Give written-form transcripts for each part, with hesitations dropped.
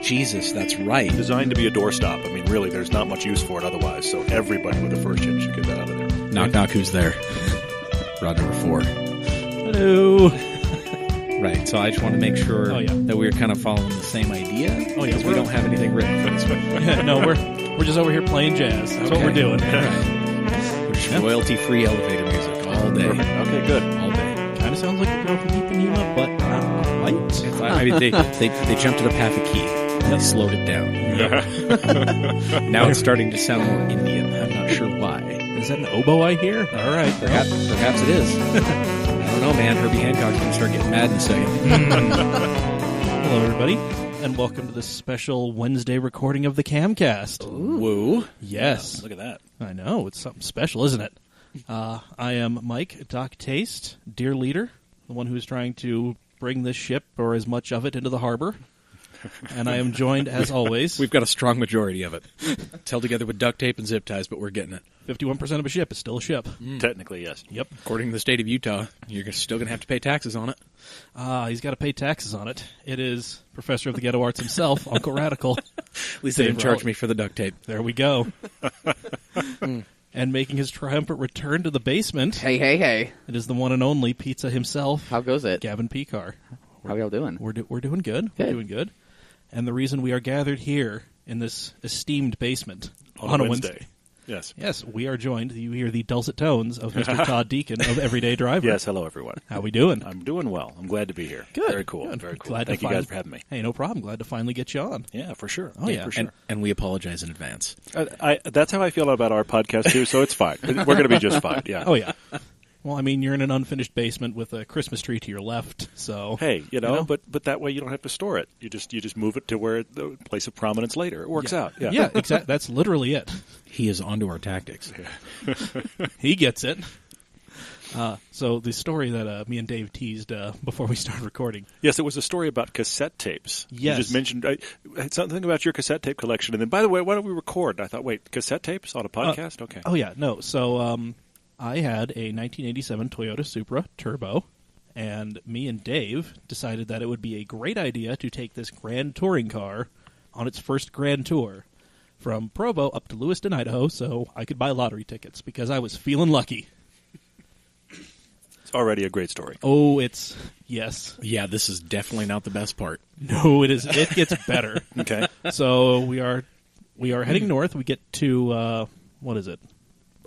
Jesus, that's right. Designed to be a doorstop. I mean, really, there's not much use for it otherwise, so everybody with a first hit should get that out of there. Knock, knock, who's there? Rod number 4. Hello. Right, so I just want to make sure that we're kind of following the same idea. Oh, yeah. We don't have anything written for this one. No, we're just over here playing jazz. That's what we're doing. We're just royalty-free elevator music all day. Perfect. Okay, good. All day. Kind of sounds like the girl from Ipanema, but not quite. I mean, they jumped to the path of key. And they slowed it down. Yeah. Now it's starting to sound more Indian. I'm not sure why. Is that an oboe I hear? All right. Perhaps it is. I don't know, man. Herbie Hancock's going to start getting mad in a second. Hello, everybody, and welcome to this special Wednesday recording of the CAMcast. Woo. Yes. Yeah, look at that. I know. It's something special, isn't it? I am Mike, Doc Taste, dear leader, the one who is trying to bring this ship, or as much of it, into the harbor. And I am joined, as always... We've got a strong majority of it. It's held together with duct tape and zip ties, but we're getting it. 51% of a ship is still a ship. Technically, yes. Yep. According to the state of Utah, you're still going to have to pay taxes on it. He's got to pay taxes on it. It is Professor of the Ghetto Arts himself, Uncle Radical. At least they didn't charge me for the duct tape. There we go. And making his triumphant return to the basement... Hey. It is the one and only Pizza himself. How goes it? Gavin Picar. How y'all doing? We're doing good. We're doing good. And the reason we are gathered here in this esteemed basement on a Wednesday. Yes. Yes, we are joined. You hear the dulcet tones of Mr. Todd Deeken of Everyday Driver. Yes, hello, everyone. How we doing? I'm doing well. I'm glad to be here. Good. Very cool. Good. Very cool. Glad Thank to you guys for having me. Hey, no problem. Glad to finally get you on. Yeah, for sure. Oh, yeah. For sure. And we apologize in advance. That's how I feel about our podcast, too, so it's fine. We're going to be just fine, yeah. Oh, yeah. Well, I mean, you're in an unfinished basement with a Christmas tree to your left, so... Hey, you know? But that way you don't have to store it. You just move it to where the place of prominence later. It works out. Yeah, yeah, exactly. That's literally it. He is onto our tactics. He gets it. So the story that me and Dave teased before we started recording. Yes, it was a story about cassette tapes. Yes. You just mentioned something about your cassette tape collection, and then, by the way, why don't we record? And I thought, wait, cassette tapes on a podcast? Okay. Oh, yeah, no. So I had a 1987 Toyota Supra Turbo, and me and Dave decided that it would be a great idea to take this grand touring car on its first grand tour from Provo up to Lewiston, Idaho, so I could buy lottery tickets because I was feeling lucky. It's already a great story. Oh, yes. Yeah, this is definitely not the best part. No, it is. It gets better. Okay. So we are heading north. We get to, what is it?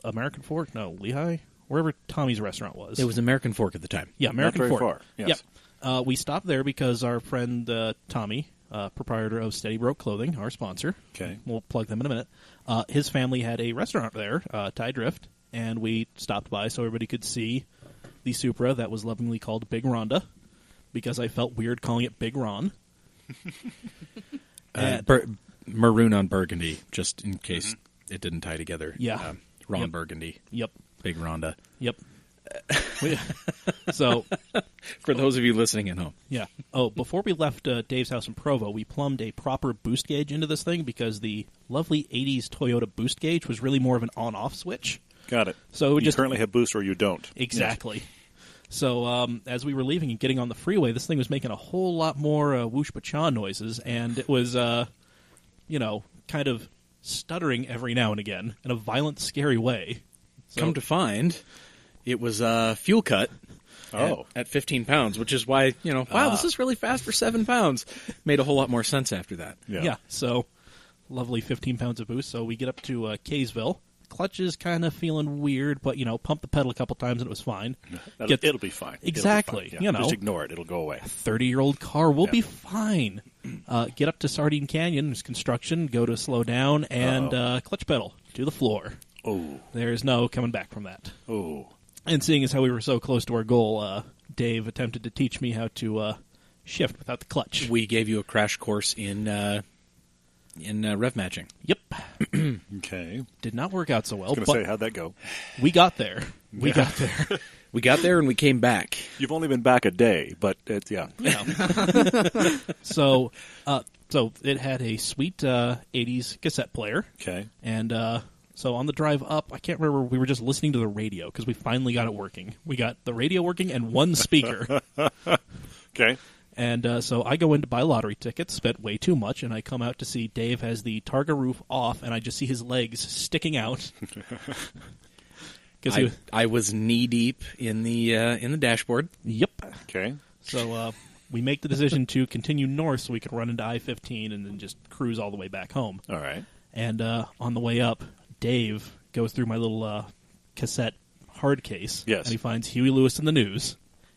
American Fork? No, Lehigh? Wherever Tommy's restaurant was. It was American Fork at the time. Yeah, American Not very Fork. far. Yes. Yep. We stopped there because our friend Tommy, proprietor of Steady Broke Clothing, our sponsor. Okay. We'll plug them in a minute. His family had a restaurant there, Thai Drift, and we stopped by so everybody could see the Supra that was lovingly called Big Rhonda because I felt weird calling it Big Ron. Maroon on burgundy, just in case it didn't tie together. Yeah. Ron Burgundy. Yep. Big Rhonda. Yep. So, for those of you listening at home. Yeah. Oh, before we left Dave's house in Provo, we plumbed a proper boost gauge into this thing because the lovely 80s Toyota boost gauge was really more of an on-off switch. Got it. So you currently have boost or you don't. Exactly. Yes. So as we were leaving and getting on the freeway, this thing was making a whole lot more whoosh-pa-cha noises, and it was, kind of stuttering every now and again in a violent, scary way. So, come to find, it was a fuel cut at 15 pounds, which is why, wow, this is really fast for 7 pounds. Made a whole lot more sense after that. Yeah, so lovely 15 pounds of boost. So we get up to Kaysville. Clutch is kind of feeling weird, but, pump the pedal a couple times and it was fine. It'll be fine. Exactly. It'll be fine. Yeah. Just ignore it. It'll go away. A 30-year-old car will be fine. Get up to Sardine Canyon. There's construction. Go to slow down and clutch pedal to the floor. Oh. There's no coming back from that. Oh. And seeing as how we were so close to our goal, Dave attempted to teach me how to shift without the clutch. We gave you a crash course in rev matching. Yep. Okay. Did not work out so well. I was going to say, how'd that go? We got there. We got there and we came back. You've only been back a day, but it's, So it had a sweet 80s cassette player. Okay. And so on the drive up, I can't remember, we were just listening to the radio because we finally got it working. We got the radio working and one speaker. Okay. And so I go in to buy lottery tickets, spent way too much, and I come out to see Dave has the Targa roof off, and I just see his legs sticking out. I was knee deep in the dashboard. Yep. Okay. So we make the decision to continue north so we can run into I-15 and then just cruise all the way back home. All right. And on the way up, Dave goes through my little cassette hard case. Yes. And he finds Huey Lewis in the News.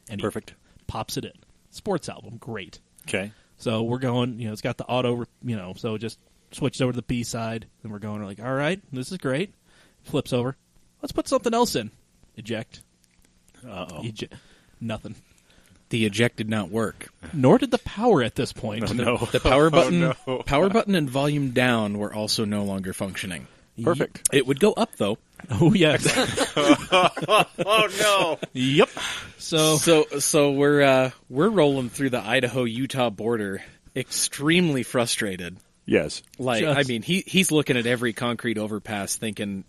And Perfect. He pops it in. Sports album. Great. Okay. So we're going, it's got the auto, so just switched over to the B side. And we're going, all right, this is great. Flips over. Let's put something else in. Eject. Uh-oh. Nothing. The eject did not work. Nor did the power at this point. Oh, no. The power button, no. power button and volume down were also no longer functioning. Perfect. It would go up though. Oh yes. Oh no. Yep. So we're rolling through the Idaho-Utah border, extremely frustrated. Yes. He's looking at every concrete overpass, thinking,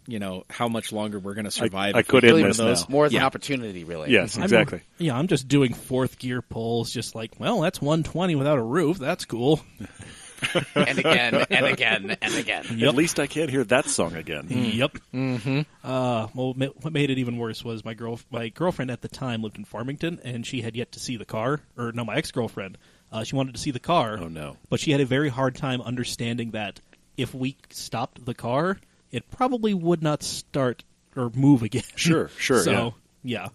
how much longer we're going to survive. I could end this those. now. More as an opportunity, really. Yes, exactly. I'm just doing fourth gear pulls, just like, well, that's 120 without a roof. That's cool. And again, and again, and again. Yep. At least I can't hear that song again. Yep. Mm-hmm. What made it even worse was my girlfriend at the time lived in Farmington, and she had yet to see the car. Or no, my ex-girlfriend. She wanted to see the car. Oh no! But she had a very hard time understanding that if we stopped the car, it probably would not start or move again. Sure. So yeah,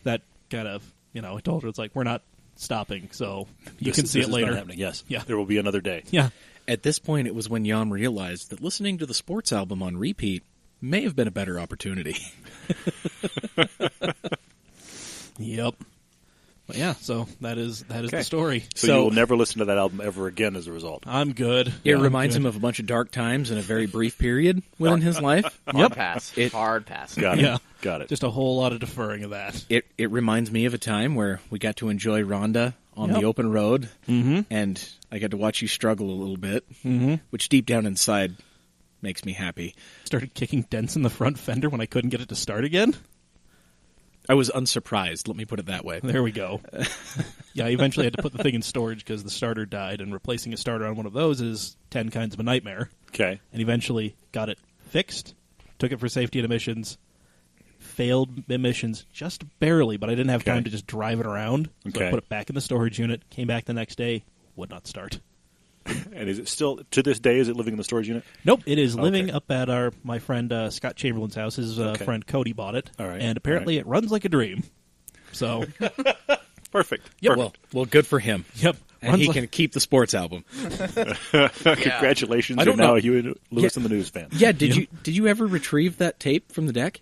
that kind of I told her it's like we're not stopping, so you can see it later. Not happening. Yes. Yeah. There will be another day. Yeah. At this point, it was when Jan realized that listening to the sports album on repeat may have been a better opportunity. Yep. But yeah, so that is the story. So you will never listen to that album ever again as a result. I'm good. It reminds him of a bunch of dark times in a very brief period within his life. Hard pass. Hard pass. Got it. Yeah. Got it. Just a whole lot of deferring of that. It reminds me of a time where we got to enjoy Rhonda on the open road, and I got to watch you struggle a little bit, which deep down inside makes me happy. Started kicking dents in the front fender when I couldn't get it to start again. I was unsurprised, let me put it that way. There we go. Yeah, I eventually had to put the thing in storage because the starter died, and replacing a starter on one of those is 10 kinds of a nightmare. Okay. And eventually got it fixed, took it for safety and emissions, failed emissions just barely, but I didn't have time to just drive it around. So I put it back in the storage unit, came back the next day, would not start. And is it still, to this day, is it living in the storage unit? Nope, it is living up at my friend Scott Chamberlain's house. His friend Cody bought it, and apparently it runs like a dream. So, perfect. Yep. Perfect. Well, good for him. Yep, and he can keep the sports album. Congratulations! I don't you're now know. a Huey Lewis in the News fan. Yeah. Did you ever retrieve that tape from the deck?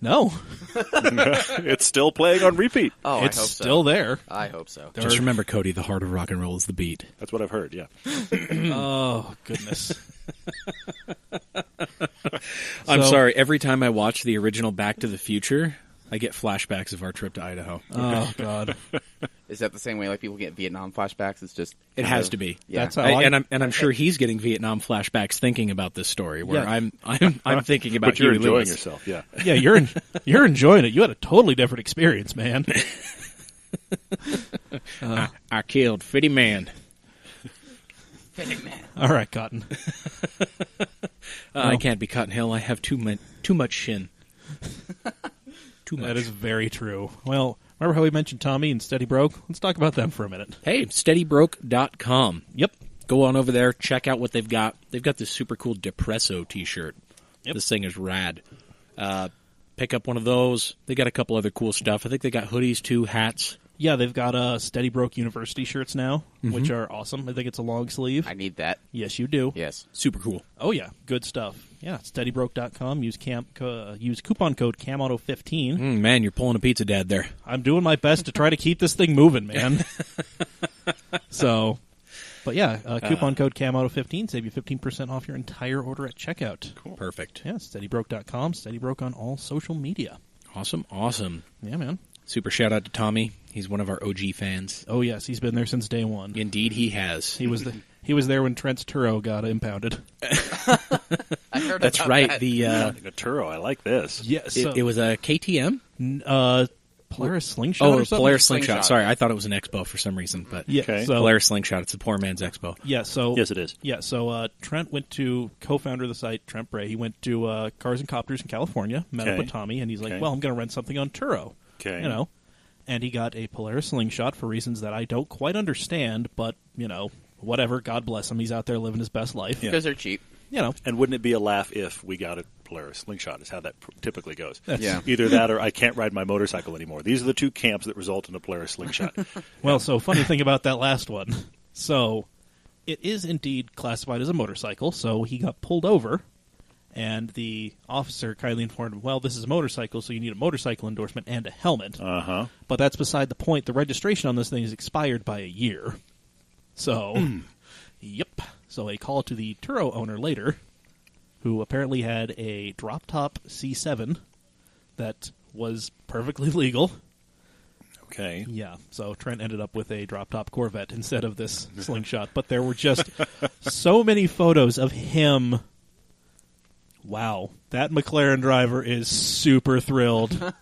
No, It's still playing on repeat. Oh, it's I hope so. still there. I hope so. Just remember, Cody, the heart of rock and roll is the beat. That's what I've heard. Yeah. Oh goodness! I'm sorry. Every time I watch the original Back to the Future, I get flashbacks of our trip to Idaho. Oh God! Is that the same way like people get Vietnam flashbacks? It's just It has to be. Yeah. That's how I'm sure he's getting Vietnam flashbacks thinking about this story. Where Yeah. I'm thinking about But you're Huey enjoying Lewis. yourself. Yeah. Yeah, you're enjoying it. You had a totally different experience, man. I killed Fitty Man. All right, Cotton. I can't be Cotton Hill. I have too much shin. Too much. That is very true. Well, remember how we mentioned Tommy and Steady Broke? Let's talk about them for a minute. Hey, steadybroke.com. Yep. Go on over there. Check out what they've got. They've got this super cool Depresso t-shirt. Yep. This thing is rad. Pick up one of those. They got a couple other cool stuff. I think they got hoodies too, hats. Yeah, they've got Steady Broke University shirts now, which are awesome. I think it's a long sleeve. I need that. Yes, you do. Yes. Super cool. Oh, yeah. Good stuff. Yeah, steadybroke.com. Use coupon code CAMAUTO15. Man, you're pulling a pizza dad there. I'm doing my best to try to keep this thing moving, man. So, but yeah, coupon code CAMAUTO15. Save you 15% off your entire order at checkout. Cool. Perfect. Yeah, steadybroke.com. Steadybroke on all social media. Awesome. Yeah, man. Super shout out to Tommy. He's one of our OG fans. Oh, yes. He's been there since day one. Indeed, he has. He was there when Trent's Turo got impounded. I heard That's about right. that. The A Turo. I like this. Yes. it was a KTM. Polaris Slingshot Oh, or something? Polaris Slingshot. Sorry, I thought it was an Expo for some reason, but Yeah, Okay. so, Polaris Slingshot. It's a poor man's Expo. yeah, so Yes, it is. Yeah, so Trent went to co-founder of the site, Trent Bray. He went to Cars and Copters in California, met up Okay. with Tommy, and he's like, Okay. "Well, I'm going to rent something on Turo." Okay. You know, and he got a Polaris Slingshot for reasons that I don't quite understand, but whatever. God bless him. He's out there living his best life. Yeah. Because they're cheap. And wouldn't it be a laugh if we got a Polaris Slingshot is how that typically goes. Yeah. Either that or I can't ride my motorcycle anymore. These are the two camps that result in a Polaris Slingshot. Well, so funny thing about that last one. So it is indeed classified as a motorcycle, so he got pulled over, and the officer kindly informed him, well, this is a motorcycle, so you need a motorcycle endorsement and a helmet. Uh-huh. But that's beside the point. The registration on this thing is expired by a year. So, yep. So a call to the Turo owner later, who apparently had a drop-top C7 that was perfectly legal. Okay. Yeah, so Trent ended up with a drop-top Corvette instead of this Slingshot. But there were just so many photos of him. Wow, that McLaren driver is super thrilled.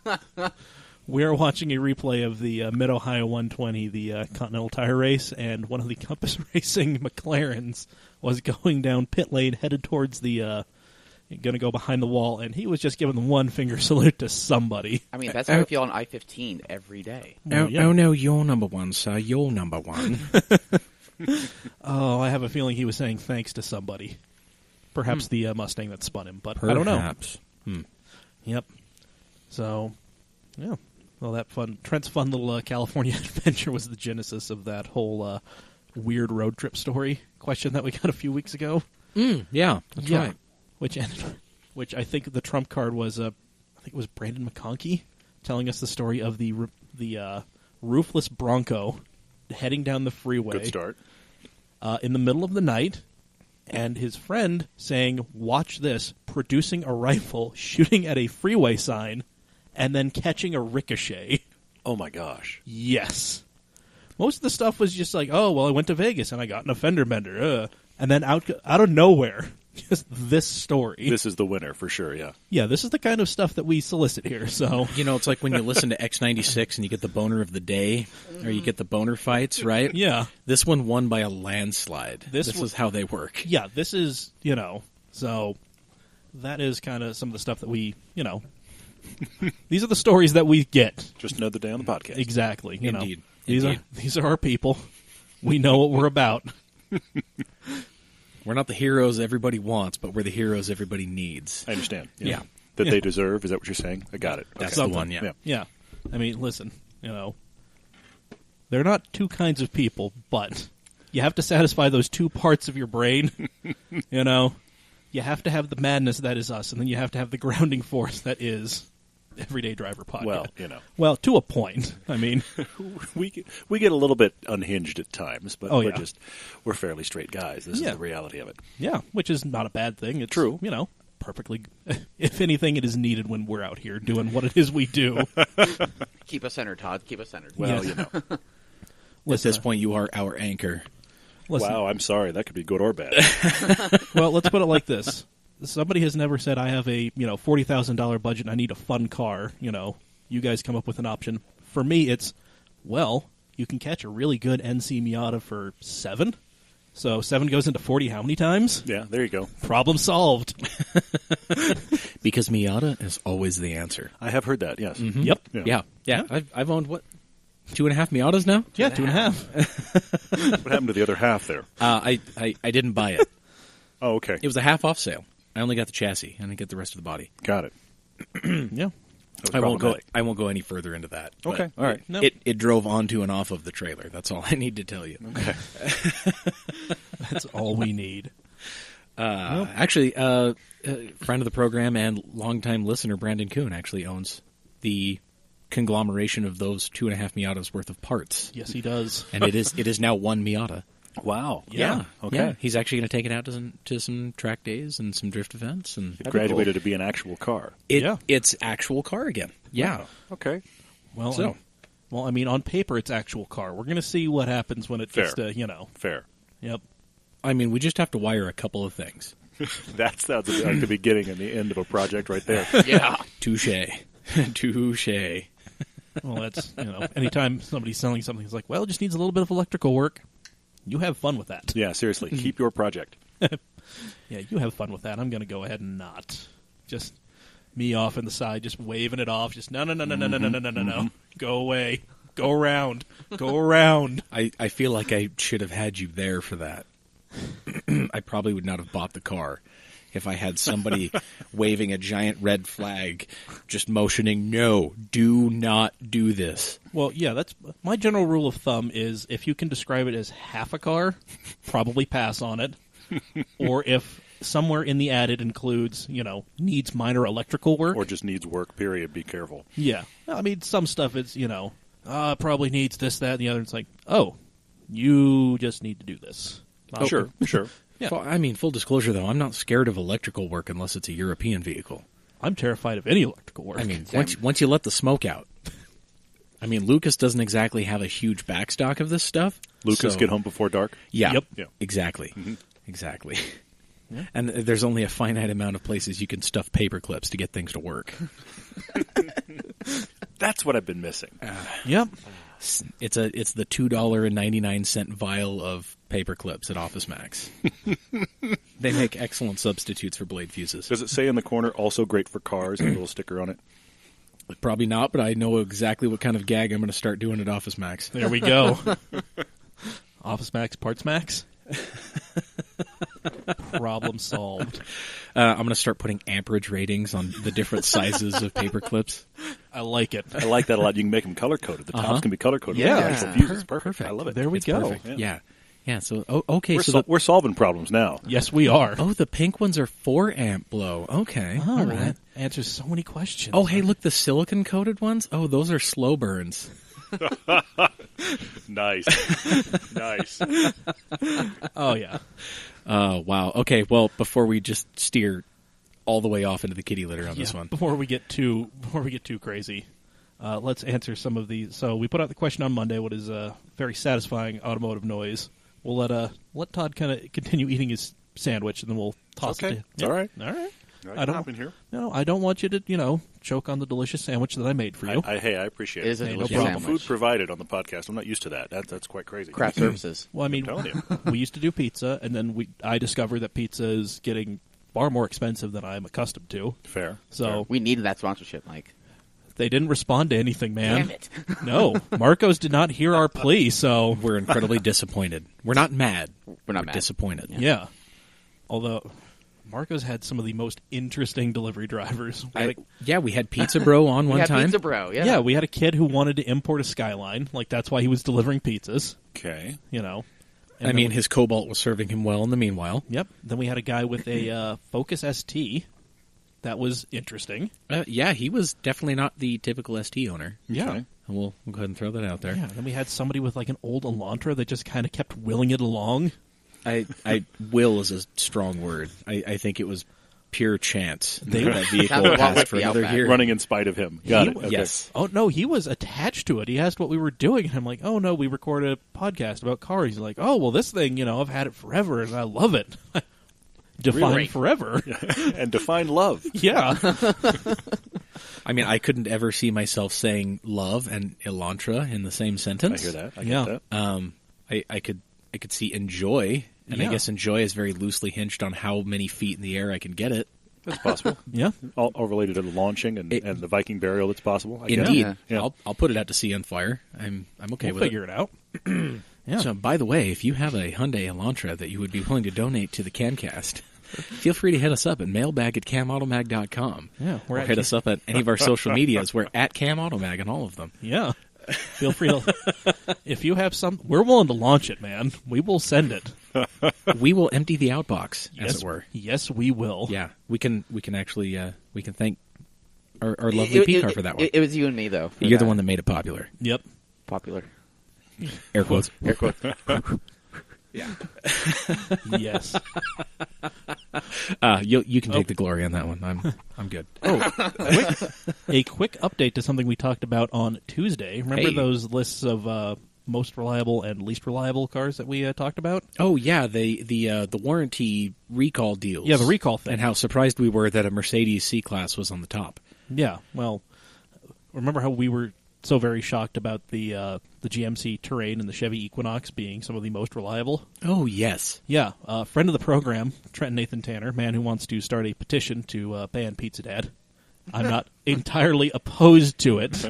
We're watching a replay of the Mid-Ohio 120, the Continental Tire Race, and one of the Compass Racing McLarens was going down pit lane, headed towards the, going to go behind the wall, and he was just giving the one-finger salute to somebody. I mean, that's how I feel on I-15 every day. Oh, yeah. oh, no, you're number one, sir. You're number one. Oh, I have a feeling he was saying thanks to somebody. Perhaps the Mustang that spun him, but I don't know. Perhaps. Yep. So, yeah. Well, Trent's fun little California adventure was the genesis of that whole weird road trip story question that we got a few weeks ago. Yeah, that's right. Which I think the trump card was, I think it was Brandon McConkey telling us the story of the roofless Bronco heading down the freeway. Good start. In the middle of the night, and his friend saying, watch this, producing a rifle, shooting at a freeway sign, and then catching a ricochet. Oh, my gosh. Yes. Most of the stuff was just like, oh, well, I went to Vegas and I got in a fender bender. And then out of nowhere, just this story. This is the winner for sure, yeah. Yeah, this is the kind of stuff that we solicit here. So It's like when you listen to X96 and you get the boner of the day, or you get the boner fights, right? yeah. This one won by a landslide. This is how they work. Yeah, this is, so that is kind of some of the stuff that we, these are the stories that we get. Just another day on the podcast. Exactly. Indeed. These are our people. We know what we're about. We're not the heroes everybody wants, but we're the heroes everybody needs. I understand. Yeah. That Yeah. they deserve, is that what you're saying? I got it. That's Okay. the one, yeah. Yeah. I mean, listen, they're not two kinds of people, but you have to satisfy those two parts of your brain. You have to have the madness that is us, and then you have to have the grounding force that is Everyday Driver Podcast. Well, Well, to a point. I mean, we get a little bit unhinged at times, but Oh, we're yeah. we're fairly straight guys. This Yeah. is the reality of it. yeah, which is not a bad thing. It's, True. Perfectly. If anything, it is needed when we're out here doing what it is we do. Keep us centered, Todd. Keep us centered. Well, Yes. At this point, you are our anchor. Listen, Wow, I'm sorry. That could be good or bad. well, let's put it like this. Somebody has never said, I have a $40,000 budget and I need a fun car. You guys come up with an option. For me, it's, well, you can catch a really good NC Miata for $7. So 7 goes into 40 how many times? Yeah, there you go. Problem solved. Because Miata is always the answer. I have heard that, yes. Yep. Yeah. I've owned, 2.5 Miatas now? Yeah, 2.5. What happened to the other half there? I didn't buy it. Oh, okay. It was a half off sale. I only got the chassis. I didn't get the rest of the body. Got it. Yeah. That was I won't problematic. go any further into that. but Okay, all right. No. It drove onto and off of the trailer. That's all I need to tell you. Okay. That's all we need. Actually, a friend of the program and longtime listener, Brandon Kuhn, actually owns the conglomeration of those 2.5 Miatas worth of parts. Yes, he does. And it is now one Miata. Wow. Yeah. Okay. Yeah. He's actually going to take it out to some track days and some drift events. And It graduated to be an actual car. Yeah. It's actual car again. Yeah. Wow. Okay. Well, So. I mean, on paper, it's actual car. We're going to see what happens when it gets Fair. to, Fair. Yep. I mean, we just have to wire a couple of things. That sounds like the beginning and the end of a project right there. Yeah. Touche. Touche. Well, that's, anytime somebody's selling something, it's like, well, it just needs a little bit of electrical work. You have fun with that. Yeah, seriously, keep your project. Yeah, you have fun with that. I'm going to go ahead and not. Just me off in the side, just waving it off. Just no. Go away. Go around. Go around. I feel like I should have had you there for that. I probably would not have bought the car if I had somebody waving a giant red flag, just motioning, no, do not do this. Well, yeah, that's my general rule of thumb is if you can describe it as half a car, probably pass on it. Or if somewhere in the ad it includes, needs minor electrical work. Or just needs work, period. Be careful. Yeah. I mean, some stuff is, probably needs this, that, and the other. It's like, oh, you just need to do this. Sure. Yeah. Full disclosure, though, I'm not scared of electrical work unless it's a European vehicle. I'm terrified of any electrical work. I mean, once you let the smoke out. I mean, Lucas doesn't exactly have a huge backstock of this stuff. Lucas, get home before dark? Yeah, Yep. Yeah. Exactly. Mm-hmm. Exactly. Yeah. And there's only a finite amount of places you can stuff paper clips to get things to work. That's what I've been missing. Yep. It's the $2.99 vial of paper clips at Office Max. They make excellent substitutes for blade fuses. Does it say in the corner, also great for cars, and a little sticker on it? Probably not, but I know exactly what kind of gag I'm going to start doing at Office Max. There we go. Office Max, Parts Max. Problem solved. I'm going to start putting amperage ratings on the different sizes of paper clips. I like it. I like that a lot. You can make them color-coded. The tops can be color-coded. Yeah. with actual fuses. Perfect. I love it. There we It's go. perfect. Yeah. So okay. We're solving problems now. Yes, we are. The pink ones are 4 amp blow. Okay. Oh, All right. that answers so many questions. Oh, hey, look, the silicon coated ones. Oh, those are slow burns. Nice. Nice. Oh, yeah. Wow. Okay. Well, before we just steer all the way off into the kitty litter on this one. Before we get too crazy, let's answer some of these. So we put out the question on Monday. What is a very satisfying automotive noise? We'll let Todd kind of continue eating his sandwich, and then we'll toss it. Okay. All right. All right. I don't in here. No, I don't want you to choke on the delicious sandwich that I made for you. I appreciate it. It is a Hey, no delicious problem. sandwich. Food provided on the podcast. I'm not used to that. That's quite crazy. Craft services. Well, I mean, telling you. we used to do pizza, and then I discovered that pizza is getting far more expensive than I'm accustomed to. Fair. So We needed that sponsorship, Mike. they didn't respond to anything, man. Damn it. No, Marcos did not hear our plea, so We're incredibly disappointed. We're not mad. We're not mad. Disappointed. yeah. Although Marcos had some of the most interesting delivery drivers. We had Pizza Bro on We one had time. Pizza Bro, yeah. Yeah, we had a kid who wanted to import a Skyline. Like, that's why he was delivering pizzas, Okay. And I then mean, his Cobalt was serving him well in the meanwhile. Yep. Then we had a guy with a Focus ST. That was interesting. He was definitely not the typical ST owner. Yeah. Okay. And we'll go ahead and throw that out there. Yeah. Then we had somebody with like an old Elantra that just kind of kept willing it along. I will is a strong word. I think it was pure chance that Sounds vehicle a lot passed like for the another Outback. year. Running in spite of him. Got it. Okay. Yes. Oh, no, he was attached to it. He asked what we were doing, and I'm like, oh, no, we recorded a podcast about cars. He's like, oh, well, this thing, I've had it forever, and I love it. Define Really? forever. And define love. Yeah. I mean, I couldn't ever see myself saying love and Elantra in the same I sentence. hear that. I Yeah. get that. I could see enjoy, and I Yeah. guess enjoy is very loosely hinged on how many feet in the air I can get it. That's possible. Yeah. All related to the launching and the Viking burial that's possible. I guess. Indeed, Yeah. I'll put it out to sea on fire. I'm okay We'll with figure it out. Yeah. So, by the way, if you have a Hyundai Elantra that you would be willing to donate to the CAMcast, feel free to hit us up at mailbag@camautomag.com. Yeah, we're Or at hit us up at any of our social medias. We're at CamAutomag on all of them. Yeah. Feel free to. If you have some, we're willing to launch it, man. We will send it. We will empty the outbox, as Yes, it were. Yes, we will. Yeah, we can actually we can thank our lovely P-car for that one. It was you and me, though. for You're the one that made it popular. Yep. Popular. Air quotes. Air quotes. Yes. You can take the glory on that one. I'm good. A quick update to something we talked about on Tuesday. Remember Hey. those lists of most reliable and least reliable cars that we talked about? Oh yeah, the warranty recall deals. Yeah, the recall thing. And how surprised we were that a Mercedes C-Class was on the top. Yeah. Well, remember how we were so very shocked about the GMC Terrain and the Chevy Equinox being some of the most reliable. Oh, yes. Yeah, friend of the program, Trent Nathan Tanner, man who wants to start a petition to ban Pizza Dad. I'm not entirely opposed to it,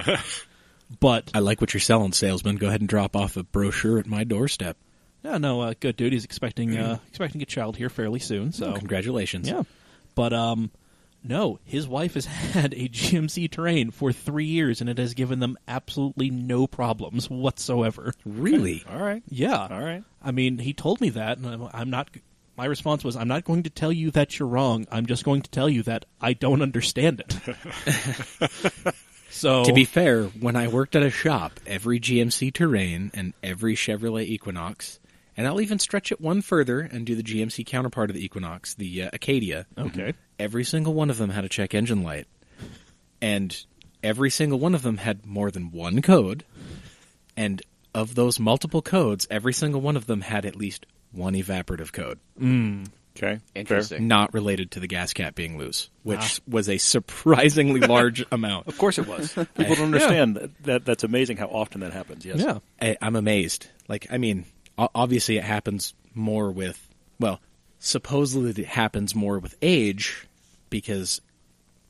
but... I like what you're selling, salesman. Go ahead and drop off a brochure at my doorstep. No, good dude. He's expecting a child here fairly soon. So congratulations. Yeah, but no, his wife has had a GMC Terrain for 3 years, and it has given them absolutely no problems whatsoever. Really? All right. Yeah. All right. I mean, he told me that, and I'm not. My response was, I'm not going to tell you that you're wrong. I'm just going to tell you that I don't understand it. So, to be fair, when I worked at a shop, every GMC Terrain and every Chevrolet Equinox, and I'll even stretch it one further and do the GMC counterpart of the Equinox, the Acadia. Okay. Every single one of them had a check engine light. And every single one of them had more than one code. And of those multiple codes, every single one of them had at least one evaporative code. Okay. Interesting. Fair. Not related to the gas cap being loose, which was a surprisingly large amount. Of course it was. People don't understand that. That's amazing how often that happens. Yes. yeah. I'm amazed. Like, I mean, obviously it happens more with, well, supposedly it happens more with age because,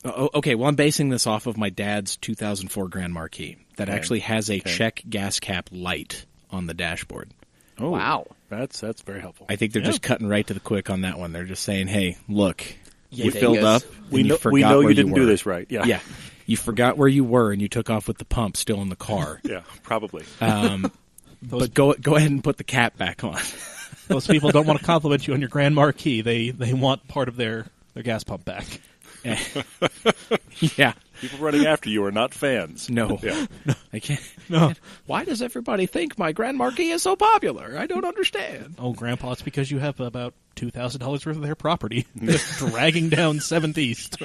okay, well, I'm basing this off of my dad's 2004 Grand Marquis that actually has a check gas cap light on the dashboard. Oh, Wow. That's very helpful. I think they're just cutting right to the quick on that one. They're just saying, hey, look, you take filled us. up, we and you know, forgot we know where you didn't do were. this right. Yeah. Yeah. You forgot where you were, and you took off with the pump still in the car. Yeah, probably. But go ahead and put the cap back on. Those people don't want to compliment you on your Grand Marquis. They want part of their gas pump back. Yeah. People running after you are not fans. No. Yeah. I can't. No. Why does everybody think my Grand Marquis is so popular? I don't understand. Oh, Grandpa, it's because you have about $2,000 worth of their property just dragging down 7th East.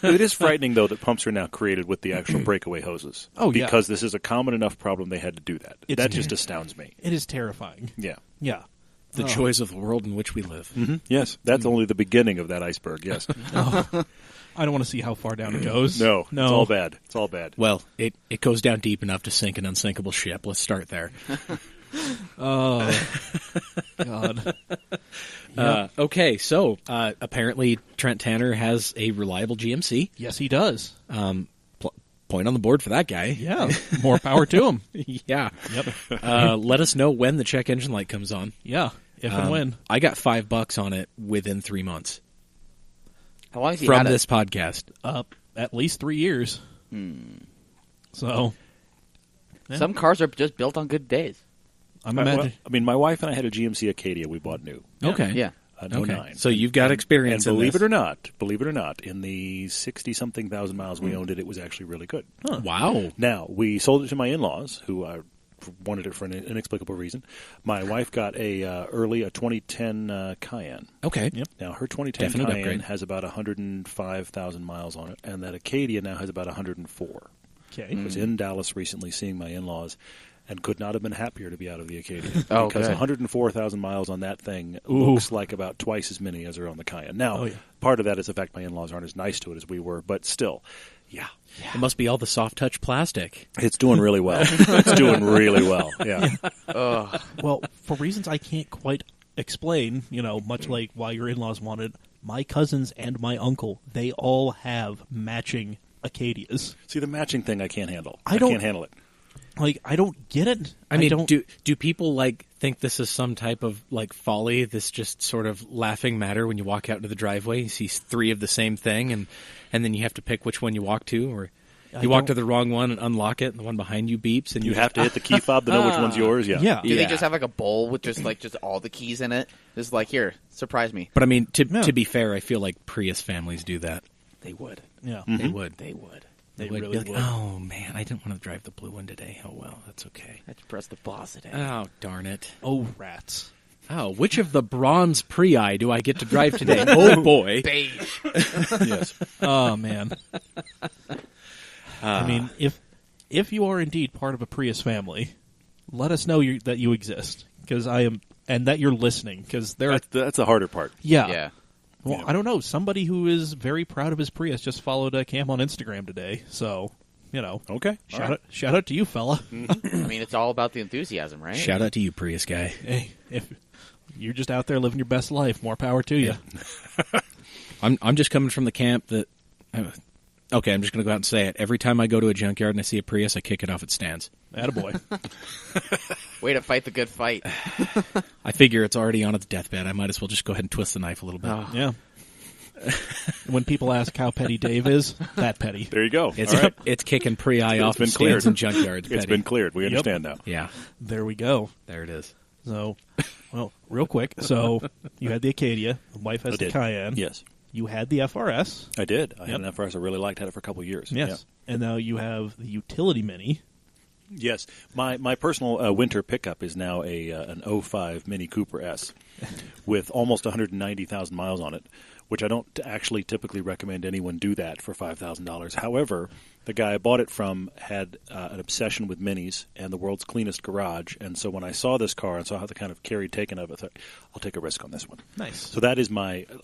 It is frightening, though, that pumps are now created with the actual breakaway hoses. Oh, yeah. Because this is a common enough problem they had to do that. It's That just astounds me. It is terrifying. Yeah. Yeah. The joys of the world in which we live. Mm-hmm. Yes, that's only the beginning of that iceberg, yes. I don't want to see how far down it goes. No, it's all bad. It's all bad. Well, it goes down deep enough to sink an unsinkable ship. Let's start there. Oh, God. Okay, so apparently Trent Tanner has a reliable GMC. Yes, he does. Point on the board for that guy. Yeah. More power to him. Yeah. Yep. Let us know when the check engine light comes on. Yeah. If and when. I got $5 on it within 3 months How long has he from had this podcast. At least 3 years. So. it? Some cars are just built on good days. I'm Well, imagining. I mean, my wife and I had a GMC Acadia we bought new. Okay. Yeah. An Okay. 09. So you've got experience And in believe this. it or not, in the 60-something thousand miles we owned it, it was actually really good. Wow. Now, we sold it to my in-laws, who wanted it for an inexplicable reason. My wife got a 2010 Cayenne. Okay. Yep. Now, her 2010 Definite Cayenne upgrade. has about 105,000 miles on it, and that Acadia now has about 104. Okay. I was in Dallas recently seeing my in-laws and could not have been happier to be out of the Acadia. Oh, because good. 104,000 miles on that thing looks like about twice as many as are on the Cayenne. Now, part of that is the fact my in-laws aren't as nice to it as we were, but still, yeah. It must be all the soft touch plastic. It's doing really well. It's doing really well, yeah. Well, for reasons I can't quite explain, much like why your in-laws wanted, my cousins and my uncle, they all have matching Acadias. See, the matching thing I can't handle. I I don't- can't handle it. Like, I don't get it. I mean, don't. do people think this is some type of folly? This just sort of laughing matter when you walk out into the driveway, you see 3 of the same thing, and then you have to pick which one you walk to, or you walk to the wrong one and unlock it, and the one behind you beeps, and You have to hit the key fob to know which one's yours. Yeah. Yeah. Do they just have a bowl with just all the keys in it? Just here, surprise me. But I mean, to be fair, I feel like Prius families do that. They would. Yeah. They would. They would. They would really be would. oh man, I didn't want to drive the blue one today. Oh well, that's okay. Let's press the boss today. Oh darn it. Oh, rats. Oh, which of the bronze Prii do I get to drive today? Oh boy. Beige. Yes. Oh, man. I mean, if you are indeed part of a Prius family, let us know that you exist, because I am, and that you're listening, because there are... That's the harder part. Yeah. Yeah. Well, I don't know. Somebody who is very proud of his Prius just followed Cam on Instagram today. So, Okay. Shout out to you, fella. I mean, it's all about the enthusiasm, right? Shout out to you, Prius guy. Hey, if you're just out there living your best life, more power to you. I'm just coming from the camp that. Okay, I'm just going to go out and say it. Every time I go to a junkyard and I see a Prius, I kick it off its stands. Attaboy. Way to fight the good fight. I figure it's already on its deathbed. I might as well just go ahead and twist the knife a little bit. Oh. Yeah. When people ask how petty Dave is, that petty. There you go. It's All right. it's kicking pre-eye It's off been its stands cleared. and junkyards. It's been cleared. We understand now. Yeah, There we go. there it is. So, well, real quick. So, you had the Acadia. The wife has I the did. Cayenne. Yes. You had the FRS. I did. I had Yep. an FRS I really liked. Had it for a couple of years. Yes. And now you have the Utility Mini. Yeah. Yes. My personal winter pickup is now an 05 Mini Cooper S with almost 190,000 miles on it, which I don't actually typically recommend anyone do that for $5,000. However, the guy I bought it from had an obsession with minis and the world's cleanest garage, and so when I saw this car and saw how the kind of carry taken of it, I thought, I'll take a risk on this one. Nice. So that is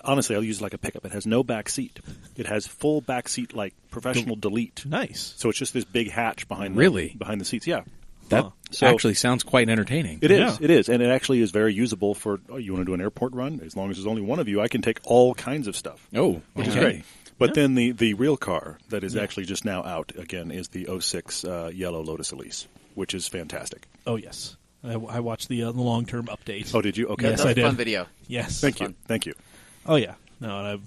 honestly, I'll use it like a pickup. It has no back seat. It has full back seat, like professional delete. Nice. So it's just this big hatch behind Really? the seats. Yeah. That So- actually sounds quite entertaining. It is. Yeah. It is. And it actually is very usable for, you want to do an airport run? As long as there's only one of you, I can take all kinds of stuff. Oh, Which is okay. great. But then the real car that is actually just now out, again, is the 06 yellow Lotus Elise, which is fantastic. Oh, yes. I watched the long-term update. Oh, did you? Okay. Yes, That's I a did. fun video. Yes. Thank you. Thank you. Oh, yeah. No, and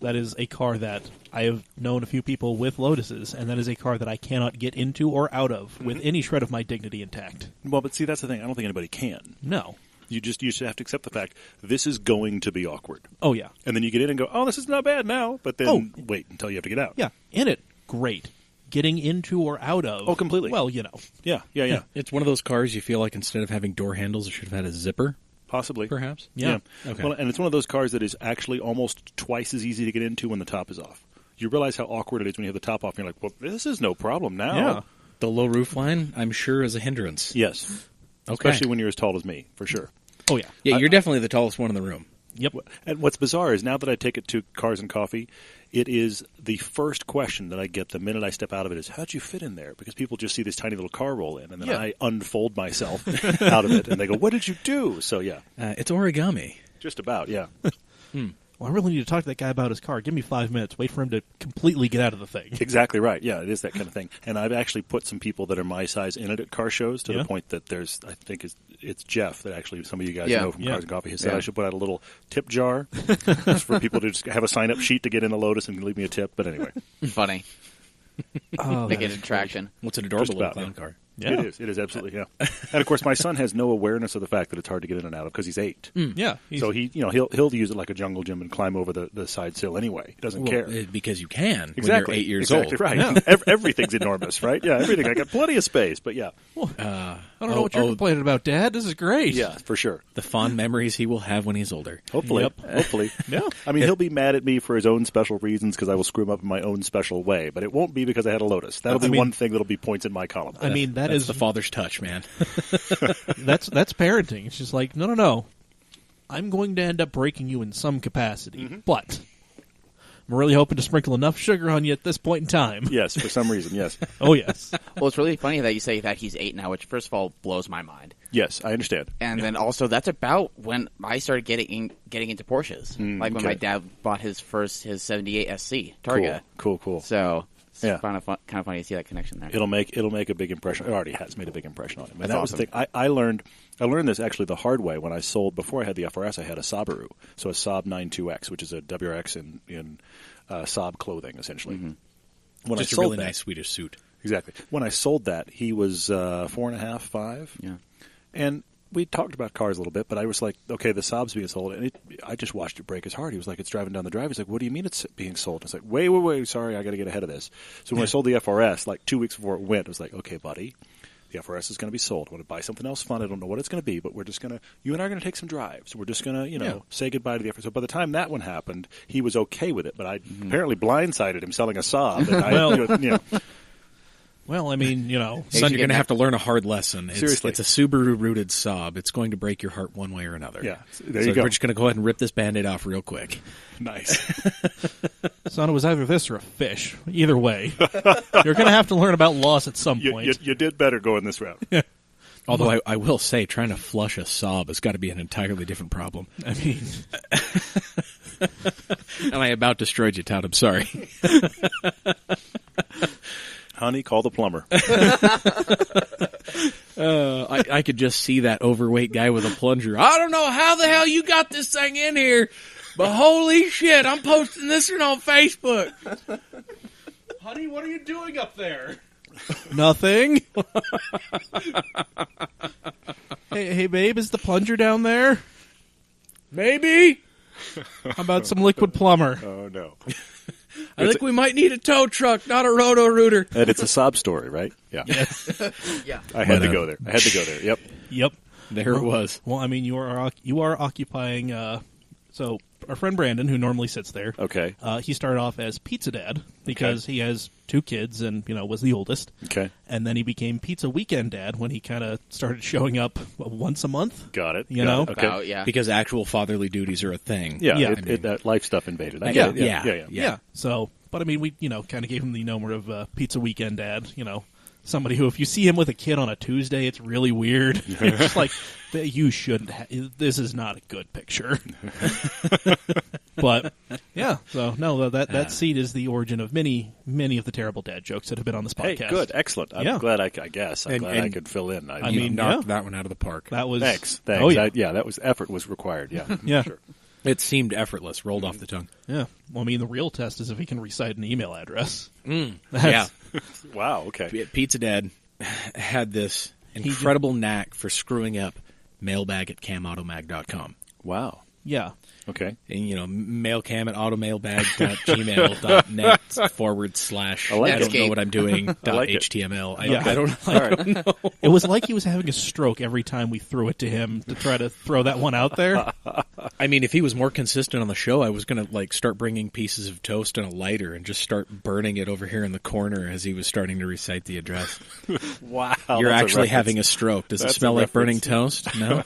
that is a car that I have known a few people with Lotuses, and that is a car that I cannot get into or out of with any shred of my dignity intact. Well, but see, that's the thing. I don't think anybody can. No. You should have to accept the fact this is going to be awkward. Oh, yeah. And then you get in and go, oh, this is not bad now. But then wait until you have to get out. Yeah. In it, great. Getting into or out of. Oh, completely. Well, Yeah. It's one of those cars you feel like instead of having door handles, it should have had a zipper, Possibly. perhaps. Yeah. Okay. Well, and it's one of those cars that is actually almost twice as easy to get into when the top is off. You realize how awkward it is when you have the top off, and you're like, well, this is no problem now. Yeah. The low roof line, I'm sure, is a hindrance. Yes. Okay. Especially when you're as tall as me, for sure. Oh, yeah. Yeah, you're definitely the tallest one in the room. Yep. And what's bizarre is now that I take it to Cars and Coffee, it is the first question that I get the minute I step out of it is, how'd you fit in there? Because people just see this tiny little car roll in, and then Yeah. I unfold myself out of it, and they go, what did you do? So, yeah, It's origami. just about, yeah. Well, I really need to talk to that guy about his car. Give me 5 minutes. Wait for him to completely get out of the thing. Exactly right. Yeah, it is that kind of thing. And I've actually put some people that are my size in it at car shows to Yeah. the point that there's, I think it's Jeff that actually some of you guys Yeah. know from Yeah. Cars and Coffee has said Yeah. I should put out a little tip jar just for people to just have a sign-up sheet to get in the Lotus and leave me a tip. But anyway, Funny. Oh, Make it an attraction. What's an adorable Just little about, clown yeah. car? Yeah. It is absolutely, yeah. And of course, my son has no awareness of the fact that it's hard to get in and out of because he's 8. Yeah. So he'll use it like a jungle gym and climb over the side sill anyway. He doesn't care. Because you can Exactly. when you're 8 years exactly old. right. Yeah. Everything's enormous, right? Yeah, everything. I got plenty of space, but yeah. I don't know what you're complaining about, Dad. This is great. Yeah, for sure. The fond memories he will have when he's older. Hopefully. Yep. Hopefully. Yeah. I mean, he'll be mad at me for his own special reasons because I will screw him up in my own special way, but it won't be because I had a Lotus. That'll be one thing that'll be points in my column. I mean, That's is the father's touch, man. that's parenting. It's just like, no. I'm going to end up breaking you in some capacity, but I'm really hoping to sprinkle enough sugar on you at this point in time. Yes, for some reason, yes. Oh, yes. Well, it's really funny that you say that he's 8 now, which first of all blows my mind. Yes, I understand. And then also, that's about when I started getting into Porsches. Like when okay. my dad bought his 78 SC Targa. Cool. So it's Yeah. kind of funny to see that connection there. It'll make a big impression. It already has made a big impression on him. And That's that was the awesome. thing. I learned this actually the hard way when I sold. Before I had the FRS, I had a Subaru, so a Saab 92X, which is a WRX in Saab clothing, essentially. When Just I a sold really that, nice Swedish suit. Exactly. When I sold that, he was 4.5, 5. Yeah. And we talked about cars a little bit, but I was like, okay, the Saab's being sold. And I just watched it break his heart. He was like, it's driving down the drive. He's like, what do you mean it's being sold? I was like, wait, sorry, I got to get ahead of this. So when I sold the FRS, like 2 weeks before it went, I was like, okay, buddy, the FRS is going to be sold. I want to buy something else fun. I don't know what it's going to be, but we're just going to, you and I are going to take some drives. We're just going to, say goodbye to the FRS. So by the time that one happened, he was okay with it, but I apparently blindsided him selling a Saab. And Well, I mean, Son, you're going to have to learn a hard lesson. Seriously. It's a Subaru-rooted Saab. It's going to break your heart one way or another. Yeah, there you go. We're just going to go ahead and rip this Band-Aid off real quick. Nice. son, it was either this or a fish. Either way, you're going to have to learn about loss at some point. You did better going this route. Although I will say, trying to flush a Saab has got to be an entirely different problem. I mean, And I about destroyed you, Todd. I'm sorry. Honey, call the plumber. I could just see that overweight guy with a plunger. I don't know how the hell you got this thing in here, but holy shit, I'm posting this one on Facebook. honey, what are you doing up there? Nothing. Hey, babe, is the plunger down there? Maybe. How about some liquid plumber? Oh, no. I think we might need a tow truck, not a roto-rooter. And it's a sob story, right? Yeah. Yeah. I had to But, go there. Yep. Yep. There it was. Well, I mean, you are occupying. So our friend Brandon, who normally sits there, Okay. he started off as Pizza Dad because he has 2 kids and was the oldest. Okay. And then he became Pizza Weekend Dad when he kind of started showing up once a month. Got it. You Got know? it. Okay. About, yeah. Because actual fatherly duties are a thing. Yeah. Yeah. That life stuff invaded. I Yeah, get it. yeah. Yeah. So, but I mean, we kind of gave him the number of Pizza Weekend Dad. Somebody who, if you see him with a kid on a Tuesday, it's really weird. It's just like, you shouldn't. This is not a good picture. But yeah, so no, that seed is the origin of many of the terrible dad jokes that have been on this Hey, podcast. good. Excellent. I'm glad I guess. I'm glad I could fill in. I You mean, knocked yeah. that one out of the park. That was Thanks. Oh yeah, That was effort was required. Yeah. yeah, Sure. It seemed effortless, rolled off the tongue. yeah. Well, I mean, the real test is if he can recite an email address. Yeah. Wow. Okay. Pizza Dad had this incredible knack for screwing up mailbag@camautomag.com. Wow. Yeah, Okay. And, mailcam at automailbag.gmail.net / I like I don't know it. what I'm doing I like it. .html. Yeah. I don't All right. it was like he was having a stroke every time we threw it to him to try to throw that one out there. I mean, if he was more consistent on the show, I was going to start bringing pieces of toast and a lighter and just start burning it over here in the corner as he was starting to recite the address. Wow. You're that's actually reference. having a stroke. Does it That's smell a like burning reference. toast? No.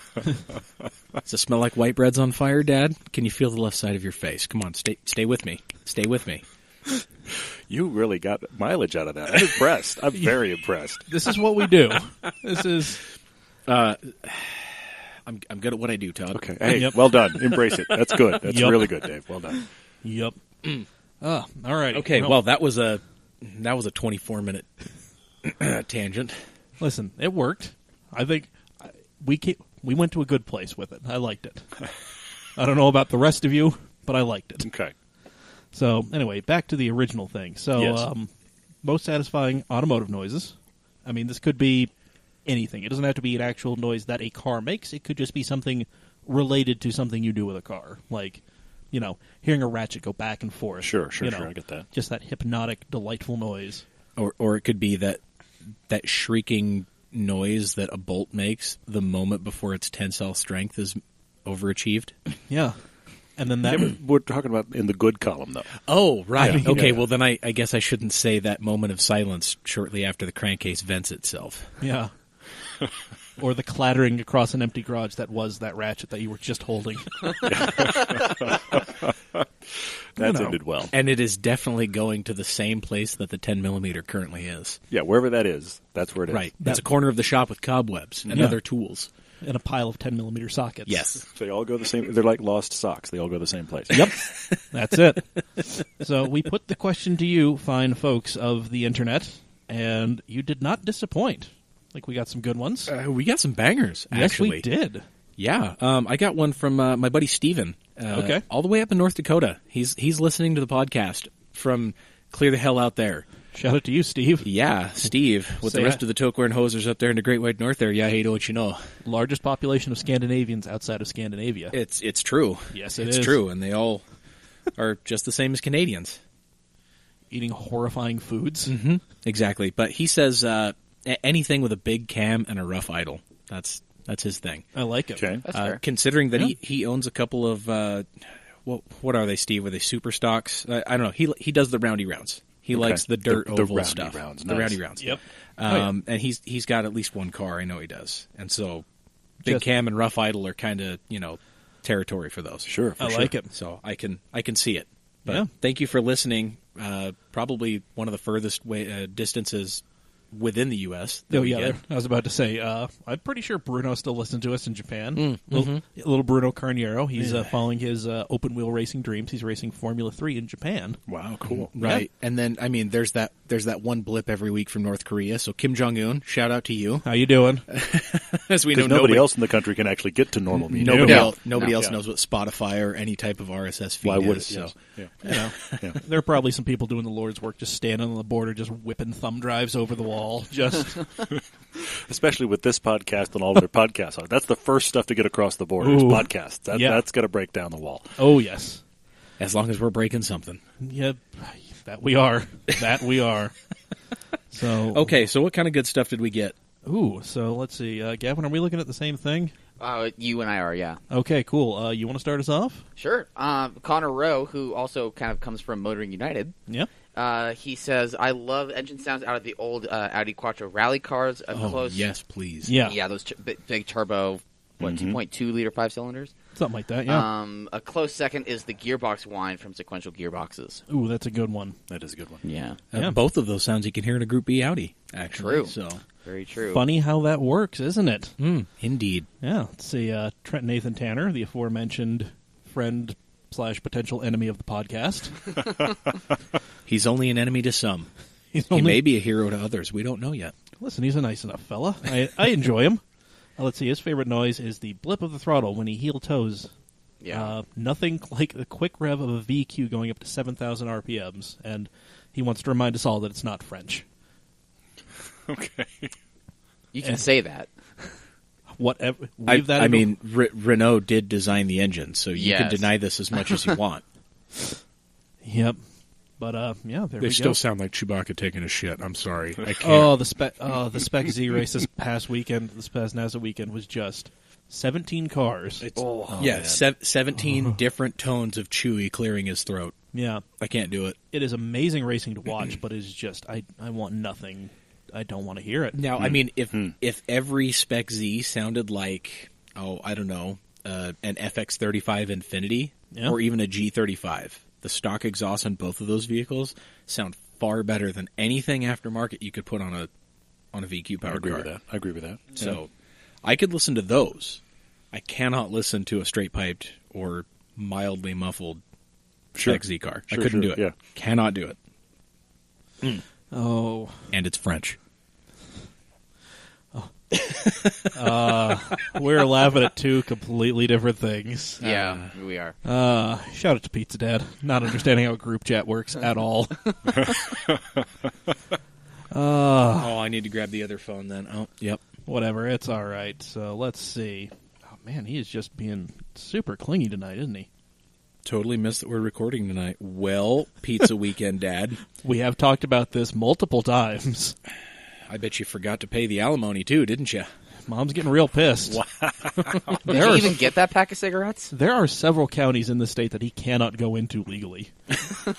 Does it smell like white bread's on fire, Dad? Can you feel the left side of your face? Come on, stay with me. Stay with me. You really got mileage out of that. I'm impressed. I'm very impressed. This is what we do. This is I'm good at what I do, Todd. Okay. Hey, Yep. well done. Embrace it. That's good. That's Yep. really good, Dave. Well done. yep. All right. Okay, well, that was a 24-minute tangent. Listen, it worked. I think we went to a good place with it. I liked it. I don't know about the rest of you, but I liked it. Okay. So anyway, back to the original thing. So Yes. most satisfying automotive noises. I mean, this could be anything. It doesn't have to be an actual noise that a car makes. It could just be something related to something you do with a car, like hearing a ratchet go back and forth. Sure. I get that. Just that hypnotic, delightful noise. Or it could be that shrieking noise that a bolt makes the moment before its tensile strength is overachieved. Yeah, and then that. We're talking about in the good column, though. Oh, right. Yeah. Okay, Yeah. well, then I guess I shouldn't say that moment of silence shortly after the crankcase vents itself. Yeah. Or the clattering across an empty garage that was that ratchet that you were just holding. That's ended well. And it is definitely going to the same place that the 10mm currently is. Yeah, wherever that is, that's where it is. Right. That's a corner of the shop with cobwebs and Yeah. other tools. In a pile of 10mm sockets. Yes. They all go the same. They're like lost socks. They all go the same place. Yep. That's it. So we put the question to you, fine folks of the internet, and you did not disappoint. Like, we got some good ones. We got some bangers, actually. Yes, we did. Yeah. I got one from my buddy Steven. Okay. All the way up in North Dakota. He's listening to the podcast from clear the hell out there. Shout out to you, Steve. Yeah, Steve, with Say the rest that. of the tokewear hosers up there in the Great White North there. Yeah, hey, don't you know? Largest population of Scandinavians outside of Scandinavia. It's true. Yes, it it's is. true, and they all are just the same as Canadians. Eating horrifying foods. Mm-hmm. Exactly. But he says anything with a big cam and a rough idle. That's his thing. I like it. Okay. That's fair. Considering that he owns a couple of what are they, Steve? Are they super stocks? I don't know. He does the roundy rounds. He likes the dirt the oval roundy stuff. rounds, The nice. rowdy rounds. Yep. And he's got at least one car. I know he does. And so Big Cam and Rough Idle are kind of, territory for those. Sure, for I sure. like it. So I can see it. But Yeah. thank you for listening. Probably one of the furthest distances within the U.S. that Oh, we yeah. get. I was about to say, I'm pretty sure Bruno still listens to us in Japan. Little Bruno Carniero. He's following his open-wheel racing dreams. He's racing Formula 3 in Japan. Wow, cool. Right. And then, there's that one blip every week from North Korea. So Kim Jong-un, shout out to you. How you doing? As we know, Because nobody else in the country can actually get to normal media. Nobody else Yeah. knows what Spotify or any type of RSS feed Why would is. it? So. Yes. Yeah. You know, there are probably some people doing the Lord's work, just standing on the border, just whipping thumb drives over the wall. Just Especially with this podcast and all of their podcasts on it. That's the first stuff to get across the border is Ooh. podcasts. Yeah. That's got to break down the wall. oh yes, As long as we're breaking something. yeah, that we are, that we are. So Okay, so what kind of good stuff did we get? so let's see, Gavin, are we looking at the same thing? You and I are, yeah. Okay, cool. You want to start us off? Sure. Connor Rowe, who also kind of comes from Motoring United, Yeah. he says, I love engine sounds out of the old Audi Quattro rally cars. Yes, please. Yeah. Yeah, those big turbo, 2.2 liter 5 cylinders. Something like that. Yeah. A close second is the gearbox whine from Sequential Gearboxes. Ooh, that's a good one. That is a good one. Yeah. Yeah. Both of those sounds you can hear in a Group B Audi, actually. True. So, Very true. Funny how that works, isn't it? indeed. Yeah. Let's see. Trent Nathan Tanner, the aforementioned friend / potential enemy of the podcast. He's only an enemy to some. He's He only- may be a hero to others. We don't know yet. Listen, he's a nice enough fella. I enjoy him. Let's see. His favorite noise is the blip of the throttle when he heel toes. Yeah. Nothing like the quick rev of a VQ going up to 7,000 RPMs, and he wants to remind us all that it's not French. Okay. You can say that. Whatever. Leave that. I mean, Renault did design the engine, so you can Yes. deny this as much as you want. Yep. But yeah, there They we still go. sound like Chewbacca taking a shit. I'm sorry. I can't. Oh, the Spec Z race this past weekend, this past NASA weekend was just 17 cars. Yeah, 17 different tones of Chewie clearing his throat. Yeah, I can't do it. it is amazing racing to watch, but it's just I want nothing. I don't want to hear it. Now, I mean, if every Spec Z sounded like, I don't know, an FX35 Infinity Yeah. or even a G35, the stock exhaust on both of those vehicles sound far better than anything aftermarket you could put on a VQ I powered agree car. with that. I agree with that. So I could listen to those. I cannot listen to a straight piped or mildly muffled Spec Z car. I couldn't do it. Yeah. Cannot do it. Oh, And it's French. we're laughing at two completely different things. Yeah, we are. Shout out to Pizza Dad, not understanding how a group chat works at all. I need to grab the other phone then. Oh, yep. Whatever, it's all right. So let's see. Oh man, he is just being super clingy tonight, isn't he? Totally missed that we're recording tonight. Well, pizza weekend, Dad. We have talked about this multiple times. I bet you forgot to pay the alimony too, didn't you? Mom's getting real pissed. Did you even get that pack of cigarettes? There are several counties in the state that he cannot go into legally. And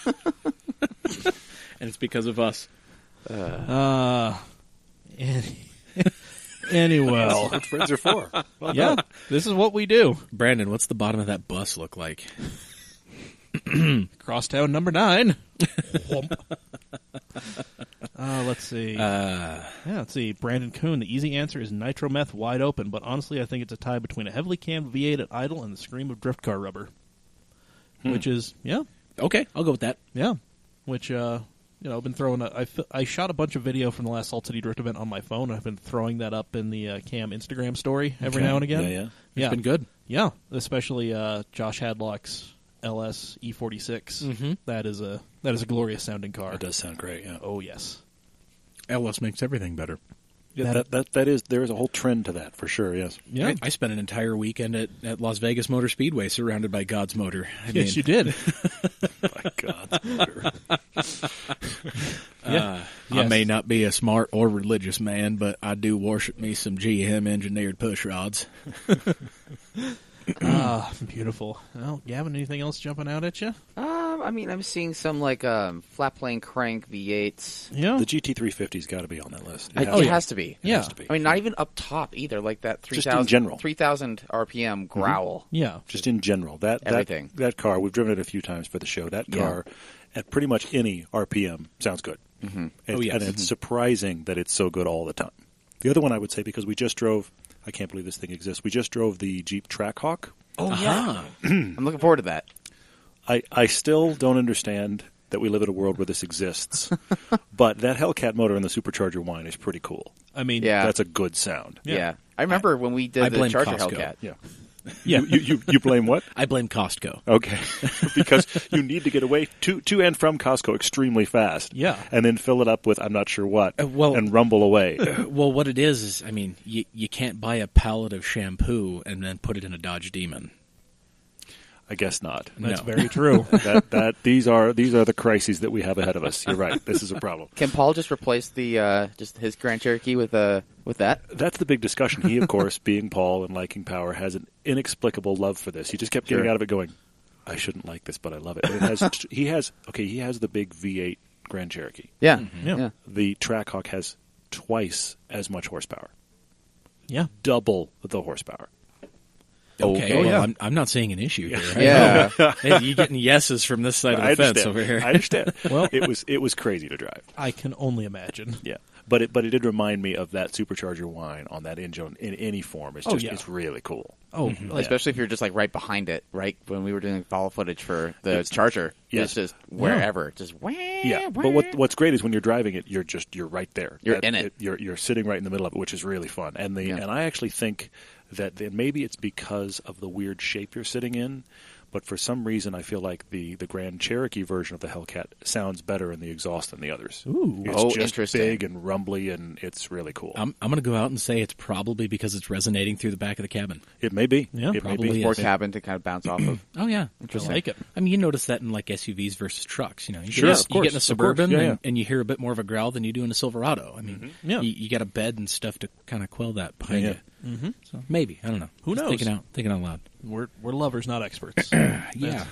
it's because of us. Anyway, That's what friends are for. Well yeah, done. this is what we do. Brandon, what's the bottom of that bus look like? Crosstown number 9. Let's see. Let's see. Brandon Kuhn, the easy answer is nitrometh wide open, but honestly I think it's a tie between a heavily cammed V8 at idle and the scream of drift car rubber. Which is, Okay, I'll go with that. yeah. Which, I've been throwing I shot a bunch of video from the last Salt City Drift event on my phone. I've been throwing that up in the Cam Instagram story every now and again. Yeah. It's been good. Yeah, especially Josh Hadlock's LS E46. Mhm. That is a glorious sounding car. It does sound great, yeah. Oh yes. LS makes everything better. Yeah, there is a whole trend to that for sure. Yes. Yeah. I spent an entire weekend at Las Vegas Motor Speedway surrounded by God's motor. Yes, you did. My God. Yeah. I may not be a smart or religious man, but I do worship me some GM engineered push rods. Beautiful. Well, Gavin, anything else jumping out at you? I I'm seeing some like flat plane crank V8s. Yeah. The GT350's got to be on that list. It has to be. Yeah. Has to be. I mean, not even up top either. Like that Just in 3,000 general. 3,000 RPM growl. Yeah. Just in general, Everything. That car, we've driven it a few times for the show. That car, at pretty much any RPM, sounds good. Mm-hmm. And it's surprising that it's so good all the time. The other one I would say, because we just drove, I can't believe this thing exists, we just drove the Jeep Trackhawk. Oh, yeah. I'm looking forward to that. I still don't understand that we live in a world where this exists, but that Hellcat motor in the supercharger whine is pretty cool. I mean, Yeah. That's a good sound. Yeah. I remember when we I did the blame Charger Costco. Hellcat. Yeah. Yeah. You blame what? I blame Costco. Okay. Because you need to get away to and from Costco extremely fast. Yeah. And then fill it up with I'm not sure what well- and rumble away. Well, what it is I mean, you can't buy a pallet of shampoo and then put it in a Dodge Demon. I guess not. That's No. very true. These are the crises that we have ahead of us. You're right. This is a problem. Can Paul just replace the just his Grand Cherokee with that? That's the big discussion. He, of course, being Paul and liking power, has an inexplicable love for this. He just kept getting Sure. out of it going, I shouldn't like this, but I love it. And it has, he has the big V8 Grand Cherokee. Yeah. Yeah. The Trackhawk has twice as much horsepower. Yeah. Double the horsepower. Okay, Oh, well, yeah. I'm not seeing an issue here. Yeah. Hey, you getting yeses from this side of the fence over here. I understand. Well- it was crazy to drive. I can only imagine. Yeah, but it did remind me of that supercharger whine on that engine in any form. It's just it's really cool. Oh, like, Especially if you're just like right behind it, right? When we were doing follow footage for the Charger, Yes. it's just wherever, just wah, Yeah, wah. but what's great is when you're driving it, you're right there. You're in it. You're sitting right in the middle of it, which is really fun. And and I actually think that maybe it's because of the weird shape you're sitting in, but for some reason I feel like the Grand Cherokee version of the Hellcat sounds better in the exhaust than the others. Ooh. It's Oh, just interesting. big and rumbly, and it's really cool. I'm going to go out and say it's probably because it's resonating through the back of the cabin. It may be. Yeah, it may probably be. more is. cabin to kind of bounce off of. Oh yeah, I like it. I mean, you notice that in like SUVs versus trucks. You know, you Sure, get, of you get in a course, of Suburban course. Yeah, and you hear a bit more of a growl than you do in a Silverado. I mean, Yeah. you got a bed and stuff to kind of quell that behind Yeah. you. Mm-hmm. So maybe I don't know. Who Just knows? Thinking out loud. We're lovers, not experts. Yeah.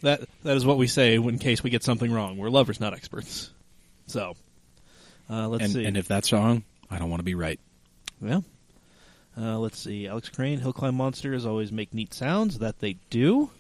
That is what we say in case we get something wrong. We're lovers, not experts. So, let's see. And if that's wrong, I don't want to be right. Well, let's see. Alex Crane, Hill Climb Monsters always make neat sounds. That they do.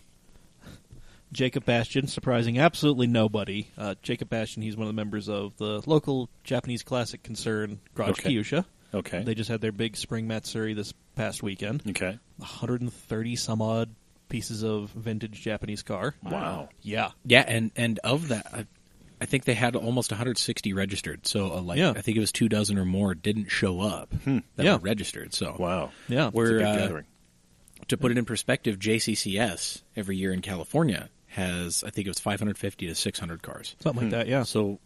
Jacob Bastian, surprising absolutely nobody. Jacob Bastian, he's one of the members of the local Japanese classic concern, Garage Okay. Kyusha. Okay. They just had their big spring Matsuri this past weekend. Okay. 130 some odd pieces of vintage Japanese car. Wow. Yeah. Yeah, and of that, I think they had almost 160 registered. So Yeah. I think it was 24 or more didn't show up that Yeah. were registered. So Wow. Yeah. It's a We're big gathering. to put it in perspective, JCCS every year in California has, I think it was 550 to 600 cars. Something like that, yeah. So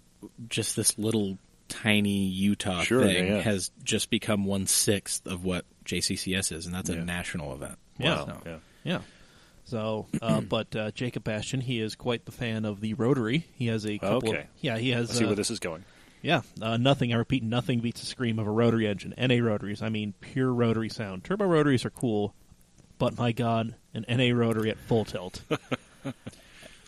just this little tiny Utah Sure, thing yeah. has just become 1/6 of what JCCS is, and that's a Yeah. national event. Yeah. So- Yeah. Yeah. So, but Jacob Bastian, he is quite the fan of the rotary. He has a couple Okay. of... Yeah, he has... Let's see where this is going. Yeah, nothing, I repeat, nothing beats the scream of a rotary engine. NA rotaries, I mean pure rotary sound. Turbo rotaries are cool, but my God, an NA rotary at full tilt.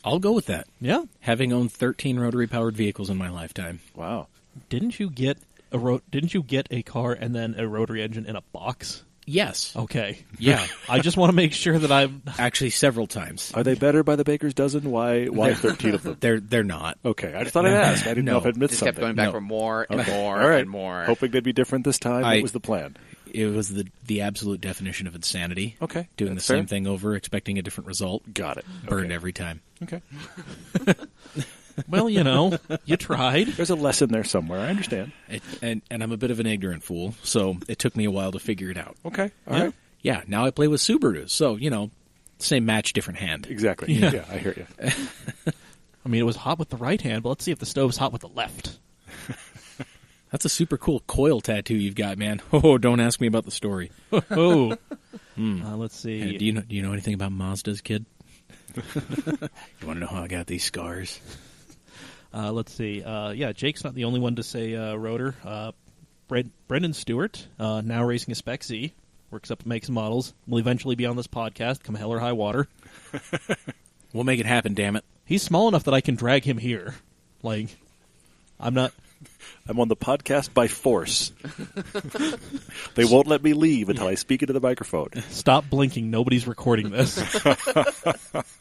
I'll go with that. Yeah. Having owned 13 rotary-powered vehicles in my lifetime. Wow. Didn't you get a car and then a rotary engine in a box? Yes. Okay. Yeah. I just want to make sure that I'm... Actually, several times. Are they better by the baker's dozen? Why 13 of them? They're not. Okay, I just thought I'd ask. I didn't know No. if I'd missed Just something. kept going back No. for more and Okay. more All right. and more. Hoping they'd be different this time. I- What was the plan? It was the absolute definition of insanity. Okay, Doing that's the same fair. thing over, expecting a different result. Got it. Burned Okay. every time. Okay. Well, you tried. There's a lesson there somewhere. I understand. And I'm a bit of an ignorant fool, so it took me a while to figure it out. Okay. All Yeah. right. Yeah, now I play with Subarus, so, same match, different hand. Exactly. Yeah. Yeah, I hear you. I mean, it was hot with the right hand, but let's see if the stove's hot with the left. That's a super cool coil tattoo you've got, man. Oh, don't ask me about the story. Oh. Let's see. Hey, do you know anything about Mazdas, kid? You want to know how I got these scars? Let's see. Yeah, Jake's not the only one to say rotor. Brendan Stewart, now racing a Spec Z, works up, makes models. Will eventually be on this podcast, come hell or high water. We'll make it happen, damn it. He's small enough that I can drag him here. Like, I'm not... I'm on the podcast by force. They won't let me leave until I speak into the microphone. Stop blinking. Nobody's recording this.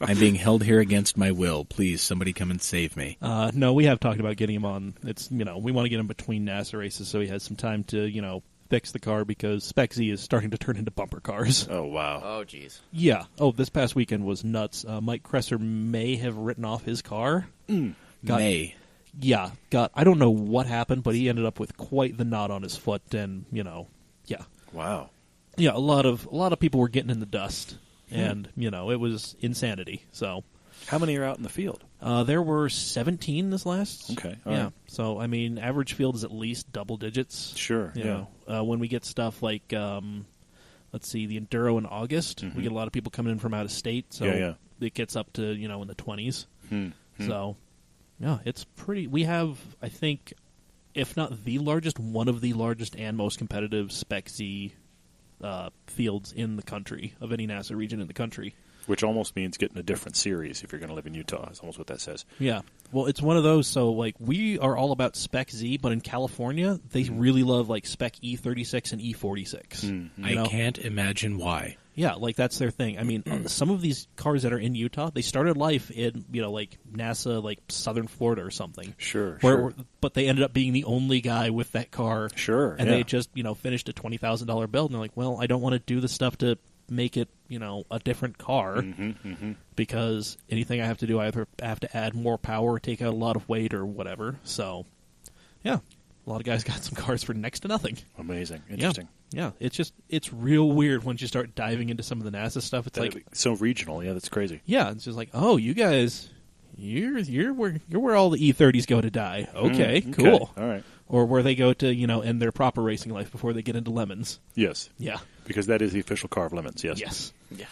I'm being held here against my will. Please, somebody come and save me. No, we have talked about getting him on. It's, we want to get him between NASA races so he has some time to, fix the car because Spec Z is starting to turn into bumper cars. Oh, wow. Oh, jeez. Yeah. Oh, this past weekend was nuts. Mike Kresser may have written off his car. May. Yeah, I don't know what happened, but he ended up with quite the knot on his foot, and yeah, Wow. yeah. A lot of people were getting in the dust, and it was insanity. So, How many are out in the field? there were 17 this last. Okay, all yeah. right. So I mean, average field is at least double digits. Sure, You yeah. know, when we get stuff like, let's see, the Enduro in August, we get a lot of people coming in from out of state. So Yeah. it gets up to in the 20s. Hmm. So, yeah, it's pretty. We have, I think, if not the largest, one of the largest and most competitive Spec Z fields in the country, of any NASA region in the country. Which almost means getting a different series if you're going to live in Utah. That's almost what that says. Yeah. Well, it's one of those. So, like, we are all about Spec Z, but in California, they really love, like, Spec E36 and E46. I can't imagine why. Yeah, like, that's their thing. I mean, some of these cars that are in Utah, they started life in, like, NASA, like, Southern Florida or something. Sure, Where, sure. But they ended up being the only guy with that car. Sure, And yeah. they just, finished a $20,000 build, and they're like, well, I don't want to do the stuff to make it, a different car, because anything I have to do, I either have to add more power, take out a lot of weight, or whatever. So, yeah, a lot of guys got some cars for next to nothing. Amazing. Interesting. Yeah, it's real weird once you start diving into some of the NASA stuff. It's like, So regional. Yeah, that's crazy. yeah, it's just like, oh, you guys, you're where all the E30s go to die. Okay, cool. All right. Or where they go to, end their proper racing life before they get into lemons. Yes. Yeah. Because that is the official car of lemons, yes. Yes. Yeah.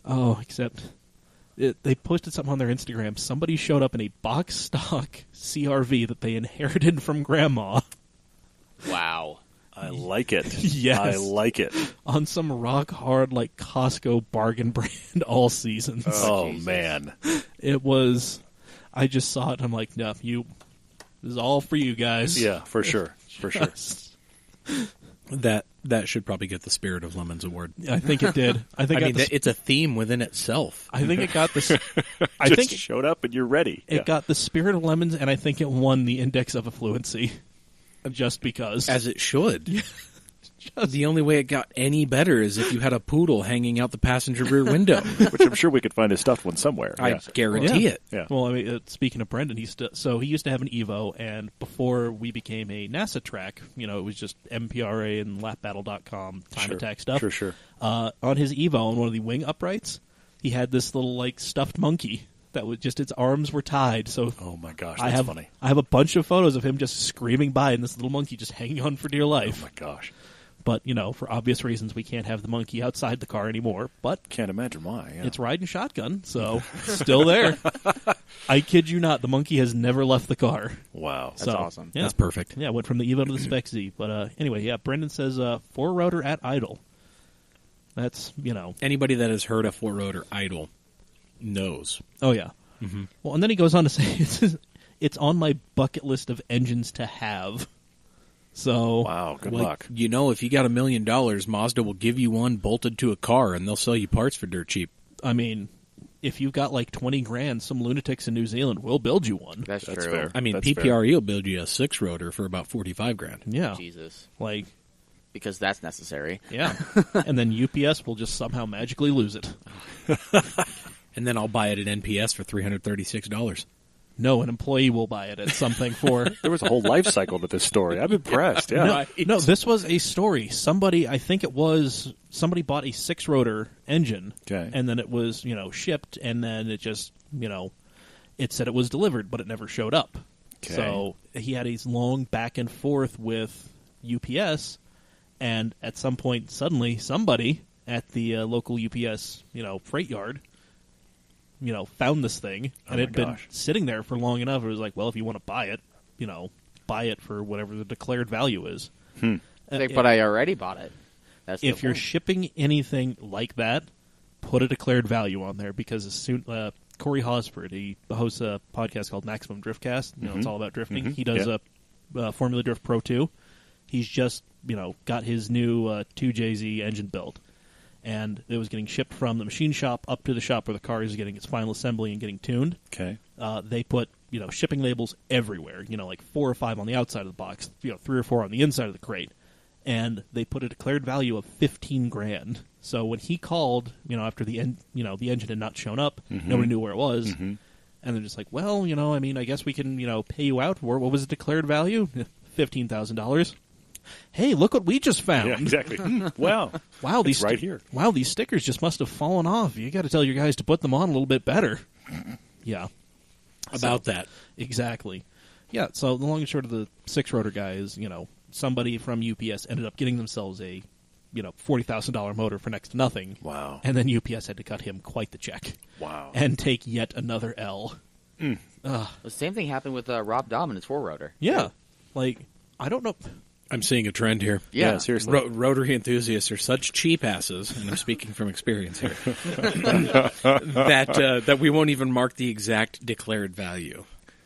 Oh, except they posted something on their Instagram. Somebody showed up in a box stock CRV that they inherited from Grandma Wow. I like it. Yes. I like it. on some rock hard, like, Costco bargain brand all seasons. Oh, Jesus. man. It was, I just saw it and I'm like, no, this is all for you guys. Yeah, for sure. For sure. That should probably get the Spirit of Lemons award. I think it did. I think I mean, it's a theme within itself. I think it got this. I Just think showed up and you're ready. it got the Spirit of Lemons, and I think it won the Index of Affluency, just because. As it should. The only way it got any better is if you had a poodle hanging out the passenger rear window. Which I'm sure we could find a stuffed one somewhere. I Yeah. guarantee Yeah. it. Yeah. Well, I mean, speaking of Brendan, he used to have an Evo, and before we became a NASA track, it was just MPRA and lapbattle.com time Sure. attack stuff. Sure. On his Evo, on one of the wing uprights, he had this little, like, stuffed monkey that was just, its arms were tied. So Oh, my gosh. I That's have funny. I have a bunch of photos of him just screaming by, and this little monkey just hanging on for dear Oh, life. my gosh. But, for obvious reasons, we can't have the monkey outside the car anymore. But Can't imagine why. Yeah. it's riding shotgun, so still there. I kid you not, the monkey has never left the car. Wow. That's awesome. Yeah. That's perfect. Yeah, went from the Evo to the Spec Z. But anyway, yeah, Brendan says 4-rotor at idle. That's, Anybody that has heard a 4-rotor idle knows. oh yeah. Mm-hmm. Well, and then he goes on to say it's on my bucket list of engines to have. So Wow. Good Like, luck. if you got $1 million, Mazda will give you one bolted to a car, and they'll sell you parts for dirt cheap. I mean, if you've got like 20 grand, some lunatics in New Zealand will build you one. That's That's true. fair. I mean, That's PPRE will build you a 6-rotor for about $45,000. Yeah. Jesus. Like, Because that's necessary. yeah. And then UPS will just somehow magically lose it. And then I'll buy it at NPS for $336. No, an employee will buy it at something for... There was a whole life cycle to this story. I'm impressed. Yeah. No, this was a story. Somebody bought a 6-rotor engine, Okay. and then it was, shipped, and then it just, it said it was delivered, but it never showed up. Okay. So he had a long back and forth with UPS, and at some point, suddenly, somebody at the local UPS, freight yard, found this thing, and my it had been gosh. sitting there for long enough. It was like, well, if you want to buy it, buy it for whatever the declared value is. But I already bought it. That's the If you're point. shipping anything like that, put a declared value on there, because as soon Corey Hosford. He hosts a podcast called Maximum Driftcast. It's all about drifting. He does a Formula Drift Pro 2. He's just, got his new 2JZ engine built. And it was getting shipped from the machine shop up to the shop where the car is getting its final assembly and getting tuned. Okay. They put, shipping labels everywhere, like 4 or 5 on the outside of the box, 3 or 4 on the inside of the crate. And they put a declared value of $15,000. So when he called, after the engine had not shown up, nobody knew where it was. And they're just like, well, I guess we can, pay you out. What was the declared value? $15,000. Hey, look what we just found. Yeah, exactly. Wow. Wow, these right here. Wow, these stickers just must have fallen off. You got to tell your guys to put them on a little bit better. Yeah. About that. Exactly. Yeah, so the long and short of the 6-rotor guy is, somebody from UPS ended up getting themselves a, $40,000 motor for next to nothing. Wow. And then UPS had to cut him quite the check. Wow. And take yet another L. The same thing happened with Rob Dominant's 4-rotor. Yeah. Like, I don't know. I'm seeing a trend here. Yeah, seriously. Rotary enthusiasts are such cheap asses, and I'm speaking from experience here, that we won't even mark the exact declared value.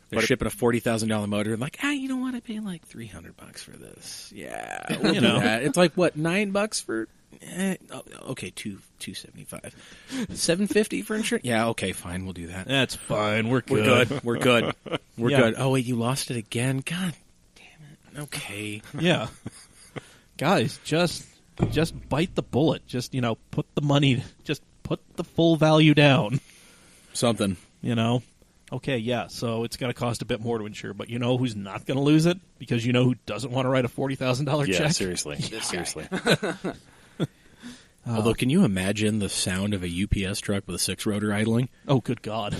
They're shipping a $40,000 motor, and like, you know what? I paid like $300 for this. Yeah, we'll do that. It's like what, $9 for? Okay, $275, $750 for insurance. Yeah, okay, fine, we'll do that. That's fine. We're good. We're good. We're Yeah. good. Oh wait, you lost it again. God. Okay. Yeah. Guys, just bite the bullet. Just, put the money, just put the full value down. Something. Okay, yeah, so it's going to cost a bit more to insure, but you know who's not going to lose it? Because you know who doesn't want to write a $40,000 check? Yeah, seriously. Seriously. Although, can you imagine the sound of a UPS truck with a 6-rotor idling? Oh, good God.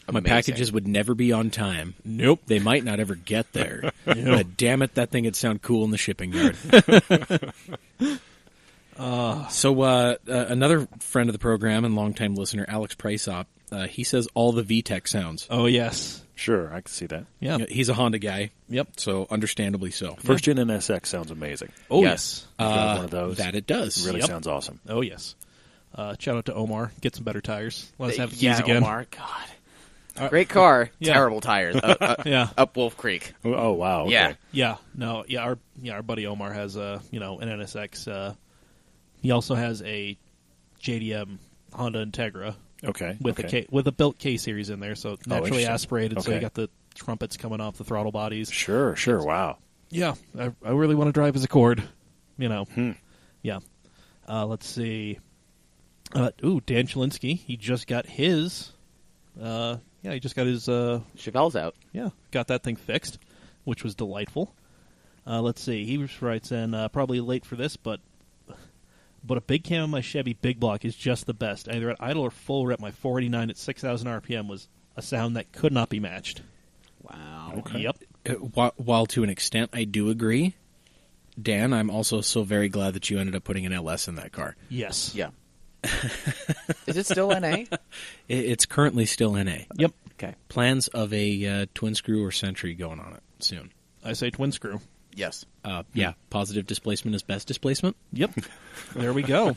My packages would never be on time. Nope. They might not ever get there. But damn it, that thing would sound cool in the shipping yard. So another friend of the program and longtime listener, Alex Priceop, he says all the VTEC sounds. Oh, yes. Sure, I can see that. Yeah. He's a Honda guy. Yep. So understandably so. First Gen NSX sounds amazing. Oh, Yes. You've got one of those. That it does. Really Yep. sounds awesome. Oh, yes. Shout out to Omar. Get some better tires. Let us have the keys Yeah, again. Omar, God. Great car, Yeah. terrible tires. Yeah. Up Wolf Creek. Oh, wow. Okay. Yeah. Yeah. No, yeah, our buddy Omar has an NSX. He also has a JDM Honda Integra Okay. with okay. with a built K series in there, so naturally interesting. aspirated. So you Okay. got the trumpets coming off the throttle bodies. Sure. Wow. Yeah, I really want to drive his Accord. Yeah. Let's see. Dan Chilinsky. He just got his. He just got his. Chevelle's out. Yeah, got that thing fixed, which was delightful. Let's see. He writes in probably late for this, but a big cam on my Chevy Big Block is just the best. Either at idle or full rep, my 489 at 6,000 RPM was a sound that could not be matched. Wow. Okay. Yep. While to an extent I do agree, Dan, I'm also so very glad that you ended up putting an LS in that car. Yes. Yeah. Is it still NA? It's currently still NA. Yep. Okay. Plans of a twin screw or Sentry going on it soon. I say twin screw. Yes. Yeah, positive displacement is best displacement. Yep. There we go.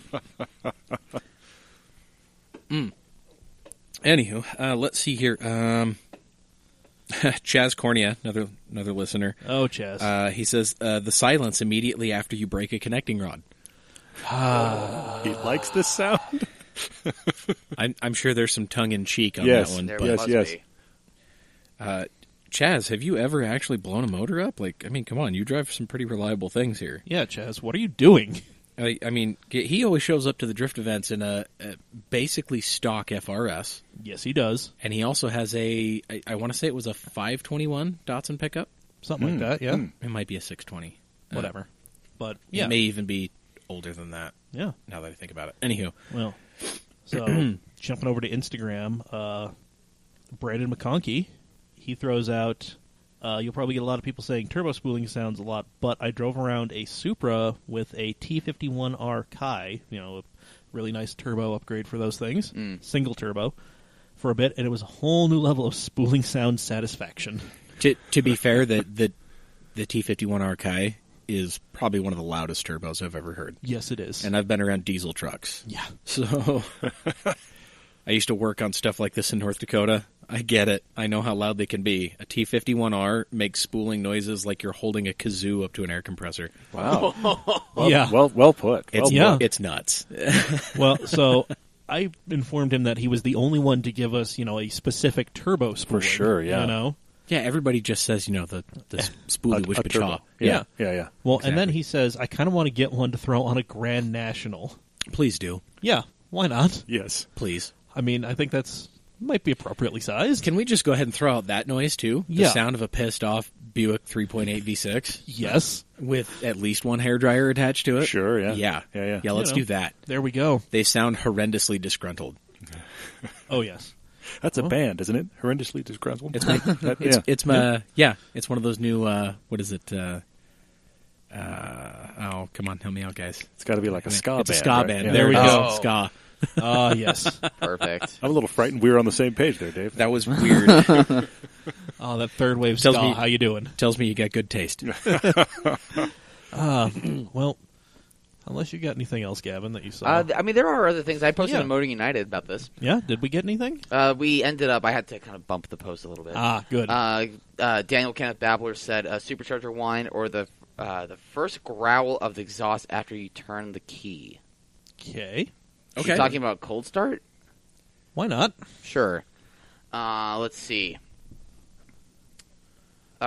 Anywho, let's see here. Chaz Cornea, another listener. Oh, Chaz. He says the silence immediately after you break a connecting rod. He likes this sound. I'm sure there's some tongue in cheek on Yes. that one. There But must yes. be. Chaz, have you ever actually blown a motor up? Like, I mean, come on, you drive some pretty reliable things here. Yeah, Chaz, what are you doing? I mean, he always shows up to the drift events in a basically stock FRS, Yes, he does. and he also has I want to say it was a 521 Datsun pickup. Something like that, yeah. It might be a 620. Whatever. But, yeah. It may even be older than that, Yeah. now that I think about it. Anywho, Well, so jumping over to Instagram, Brandon McConkey, he throws out, you'll probably get a lot of people saying turbo spooling sounds a lot, but I drove around a Supra with a T51R Kai, a really nice turbo upgrade for those things, single turbo, for a bit, and it was a whole new level of spooling sound satisfaction. to be fair, the T51R Kai is probably one of the loudest turbos I've ever heard. Yes, it is. And I've been around diesel trucks. Yeah. So, I used to work on stuff like this in North Dakota. I get it. I know how loud they can be. A T-51R makes spooling noises like you're holding a kazoo up to an air compressor. Wow. Yeah. Well put. It's nuts. Well, so I informed him that he was the only one to give us, a specific turbo spooling. For sure, yeah. Yeah, everybody just says, the spoolie wish turbo. pachaw. Yeah. Well, Exactly. and then he says, I kind of want to get one to throw on a Grand National. Please do. Yeah, why not? Yes. Please. I mean, I think might be appropriately sized. Can we just go ahead and throw out that noise, too? The Yeah. sound of a pissed-off Buick 3.8 V6 Yes. with at least one hairdryer attached to it? Sure, yeah. Yeah, Yeah, let's do that. There we go. They sound horrendously disgruntled. Oh, yes. That's a band, isn't it? Horrendously disgruntled. It's my, it's one of those new, what is it, oh, come on, help me out, guys. It's got to be like a ska band. It's a ska right? band. Yeah. There we go. Oh. Ska. Ah, yes. Perfect. I'm a little frightened we were on the same page there, Dave. That was weird. Oh, that third wave Tells ska. me- How you doing? Tells me you got good taste. Well, unless you got anything else, Gavin, that you saw. There are other things. I posted Yeah. on Motoring United about this. Yeah? Did we get anything? We ended up. I had to kind of bump the post a little bit. Ah, good. Daniel Kenneth Babbler said, "Supercharger whine or the first growl of the exhaust after you turn the key." Okay. Okay. You talking about cold start? Why not? Sure. Let's see.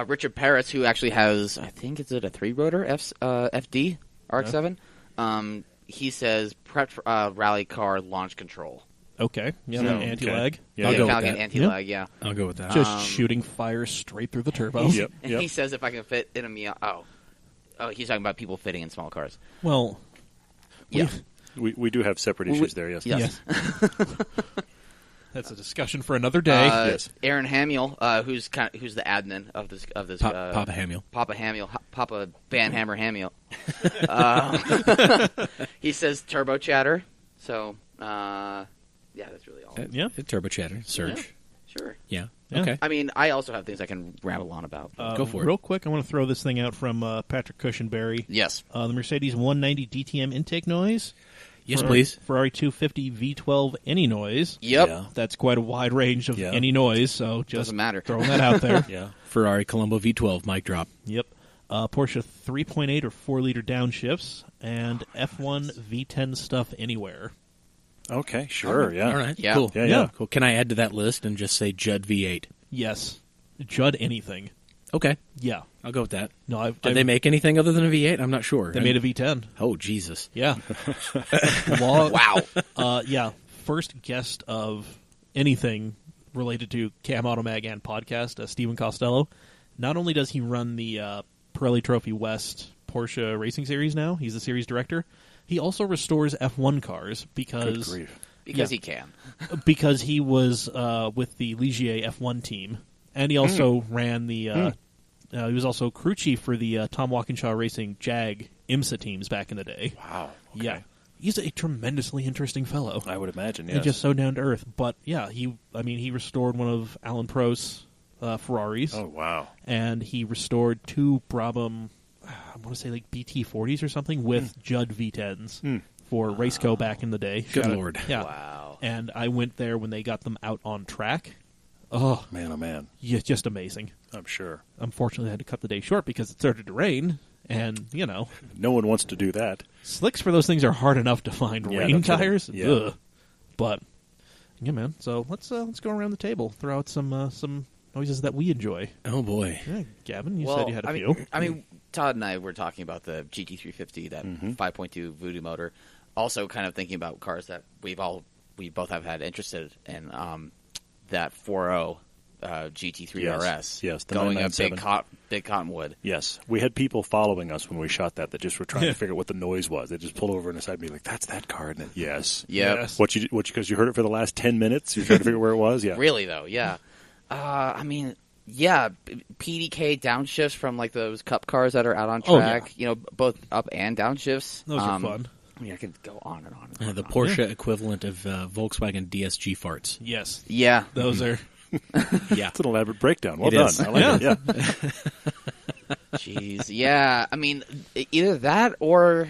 Richard Paris, who actually has, I think, is it a 3-rotor FD RX-7? He says prep for, rally car launch control. Okay. Yeah, So- anti-lag. Yeah, I'll yeah. go kind of with like an that. anti-lag, yeah. I'll go with that. Just shooting fire straight through the turbo. Yep. And he says if I can fit in a Miata. Oh, he's talking about people fitting in small cars. Well, Yeah. We do have separate issues there, yes. Yes. That's a discussion for another day. Yes. Aaron Hamill, who's the admin of this Papa Hamill. Papa Hamill, Papa Van Hammer Hamill. He says turbo chatter. So yeah, that's really all. Yeah. Turbo chatter. Surge. Yeah. Sure. Yeah. Yeah. Okay. I mean, I also have things I can ramble on about. Go for it. Real quick, I want to throw this thing out from Patrick Cushenberry. Yes. The Mercedes 190 DTM intake noise. Yes, Fer- please. Ferrari 250 V12 any noise. Yep. Yeah. That's quite a wide range of Yeah. any noise, so just Doesn't matter. throwing that out there. Yeah. Ferrari Colombo V12 mic drop. Yep. Porsche 3.8 or 4-liter downshifts, and F1 V10 stuff anywhere. Okay, sure, yeah. All right. Yeah. Cool. Yeah. Cool. Can I add to that list and just say Judd V8? Yes. Judd anything. Okay. Yeah. I'll go with that. No, Did they make anything other than a V8? I'm not sure. They made a V10. Oh, Jesus. Yeah. Long, Wow. yeah. First guest of anything related to Cam Automag and podcast, Stephen Costello. Not only does he run the Pirelli Trophy West Porsche Racing Series now, he's the series director, he also restores F1 cars Good because grief. Because Yeah. he can. because he was with the Ligier F1 team, and he also ran the. He was also crew chief for the Tom Walkinshaw Racing Jag IMSA teams back in the day. Wow. Okay. Yeah, he's a tremendously interesting fellow. I would imagine, And yes. just so down to earth. But yeah, he restored one of Alan Prost's Ferraris, Oh, wow. and he restored two Brabham, I want to say like BT40s or something with Judd V10s for Raceco back in the day. Good Shout out- Lord. Yeah. Wow. And I went there when they got them out on track. Oh, Man, oh, man. yeah, just amazing. I'm sure. Unfortunately, I had to cut the day short because it started to rain, and No one wants to do that. slicks for those things are hard enough to find. Yeah, Rain no kidding. tires, Yeah. ugh. But yeah, man. So let's go around the table, throw out some noises that we enjoy. Oh, boy. Yeah, Gavin, you well, said you had a I few. mean, I mean, Todd and I were talking about the GT350, that 5.2 Voodoo motor. Also, kind of thinking about cars that we both have had interested in. That 4.0 GT3 RS. Yes, the going up 997. big cottonwood. Yes. We had people following us when we shot that just were trying to figure out what the noise was. They just pulled over and decided to be like, that's that car, isn't it? Yes. Yep. Yes. Because you heard it for the last 10 minutes? You're trying to figure out where it was? Yeah. Really though, yeah. I mean, yeah, PDK downshifts from like those cup cars that are out on Oh, track. You know, both up and downshifts. Those are fun. I mean, I can go on and on. And on The and on. Porsche equivalent of Volkswagen DSG farts. Yes, Yeah. those are. Yeah. It's an elaborate breakdown. Well It done. is. I like it. Yeah. Jeez. Yeah. I mean, either that or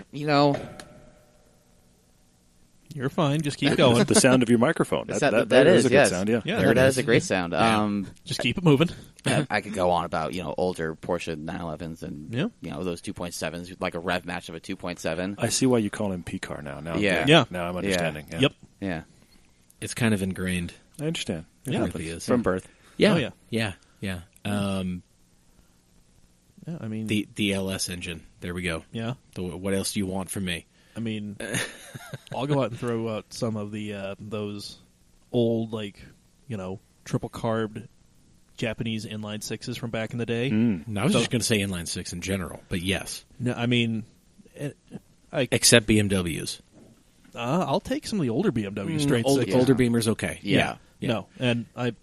You're fine. Just keep going. The sound of your microphone. That that is is, a good yes. sound, yeah. Yeah, That is a great sound. Just keep it moving. I could go on about older Porsche 911s and Yeah. those 2.7s, like a rev match of a 2.7. I see why you call him P-Car now. Now, Yeah. Yeah. Now I'm understanding. Yeah. Yep. Yeah, It's kind of ingrained. I understand. It Yeah. happens. Really is. from birth. Yeah. Oh, yeah. Yeah. Yeah. Yeah, I mean, The LS engine. There we go. yeah. What else do you want from me? I mean, I'll go out and throw out some of the those old, triple carbed Japanese inline sixes from back in the day. No, I was just going to say inline six in general, but yes, No, I mean, except BMWs. I'll take some of the older BMW straight sixes. Older Beamers, okay. Yeah. No, and I'm